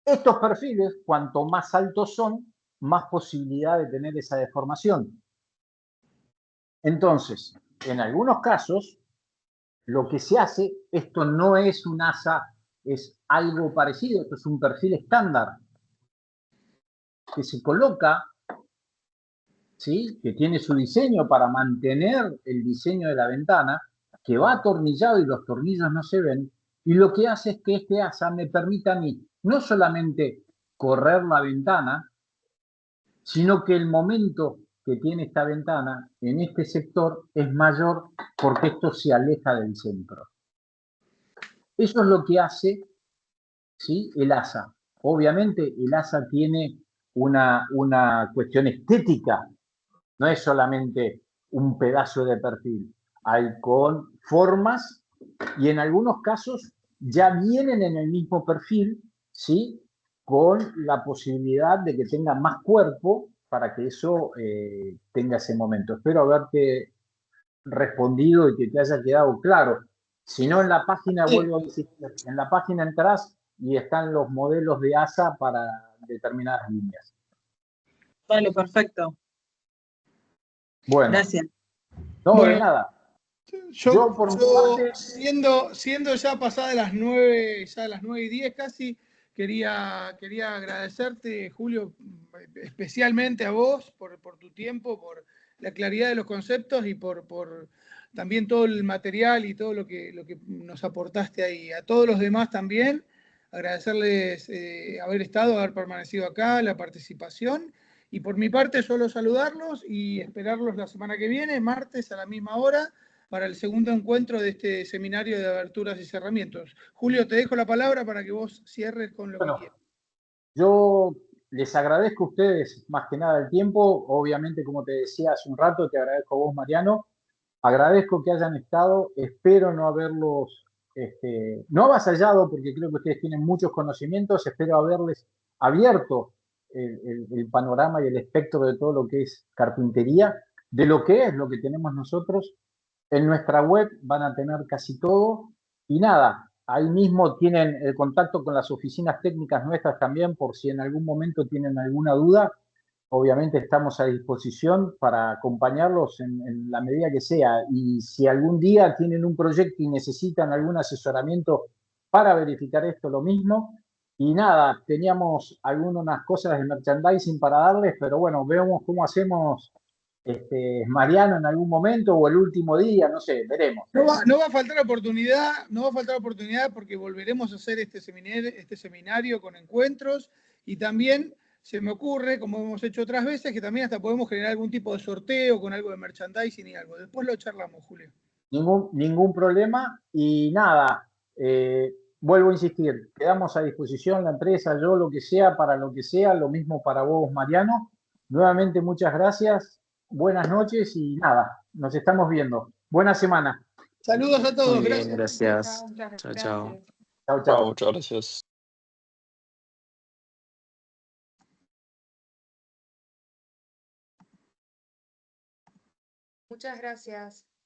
S1: Estos perfiles, cuanto más altos son, más posibilidad de tener esa deformación. Entonces, en algunos casos, lo que se hace, esto no es un asa, es algo parecido, esto es un perfil estándar que se coloca, ¿sí? Que tiene su diseño para mantener el diseño de la ventana, que va atornillado y los tornillos no se ven, y lo que hace es que este asa me permita a mí no solamente correr la ventana, sino que el momento que tiene esta ventana en este sector es mayor porque esto se aleja del centro. Eso es lo que hace, ¿sí?, el asa. Obviamente el asa tiene una cuestión estética, no es solamente un pedazo de perfil. Hay con formas y en algunos casos ya vienen en el mismo perfil, ¿sí?, con la posibilidad de que tenga más cuerpo para que eso tenga ese momento. Espero haberte respondido y que te haya quedado claro. Si no, en la página, vuelvo a decir, en la página entras y están los modelos de asa para determinadas líneas.
S5: Vale, perfecto.
S1: Bueno.
S5: Gracias.
S1: No,
S3: Bueno,
S1: de nada.
S3: Yo
S1: por mi parte,
S3: siendo ya pasadas las 9, ya las 9:10 casi, quería agradecerte, Julio, especialmente a vos por tu tiempo, por la claridad de los conceptos y por también todo el material y todo lo que nos aportaste ahí. A todos los demás también, agradecerles haber estado, haber permanecido acá, la participación. Y por mi parte, solo saludarlos y esperarlos la semana que viene, martes a la misma hora, para el segundo encuentro de este seminario de aberturas y cerramientos. Julio, te dejo la palabra para que vos cierres con lo que quieras.
S1: Yo les agradezco a ustedes más que nada el tiempo. Obviamente, como te decía hace un rato, te agradezco a vos, Mariano. Agradezco que hayan estado. Espero no haberlos, no avasallado, porque creo que ustedes tienen muchos conocimientos. Espero haberles abierto el panorama y el espectro de todo lo que es carpintería, de lo que es lo que tenemos nosotros. En nuestra web van a tener casi todo. Y nada, ahí mismo tienen el contacto con las oficinas técnicas nuestras también, por si en algún momento tienen alguna duda. Obviamente estamos a disposición para acompañarlos en la medida que sea. Y si algún día tienen un proyecto y necesitan algún asesoramiento para verificar esto, lo mismo. Y nada, teníamos algunas cosas de merchandising para darles, pero bueno, veamos cómo hacemos, Mariano, en algún momento o el último día, no sé, veremos.
S3: No va a faltar oportunidad, no va a faltar oportunidad porque volveremos a hacer este seminario con encuentros y también se me ocurre, como hemos hecho otras veces, que también hasta podemos generar algún tipo de sorteo con algo de merchandising y algo. Después lo charlamos, Julio.
S1: Ningún problema y nada, vuelvo a insistir, quedamos a disposición la empresa, yo lo que sea, para lo que sea, lo mismo para vos, Mariano. Nuevamente muchas gracias, buenas noches y nada, nos estamos viendo. Buena semana.
S3: Saludos a todos,
S6: Muy bien,
S3: gracias.
S6: gracias.
S2: Muchas
S6: Chao, chao.
S2: gracias.
S1: Chao,
S4: Bueno,
S1: chao.
S4: muchas gracias.
S2: Muchas gracias.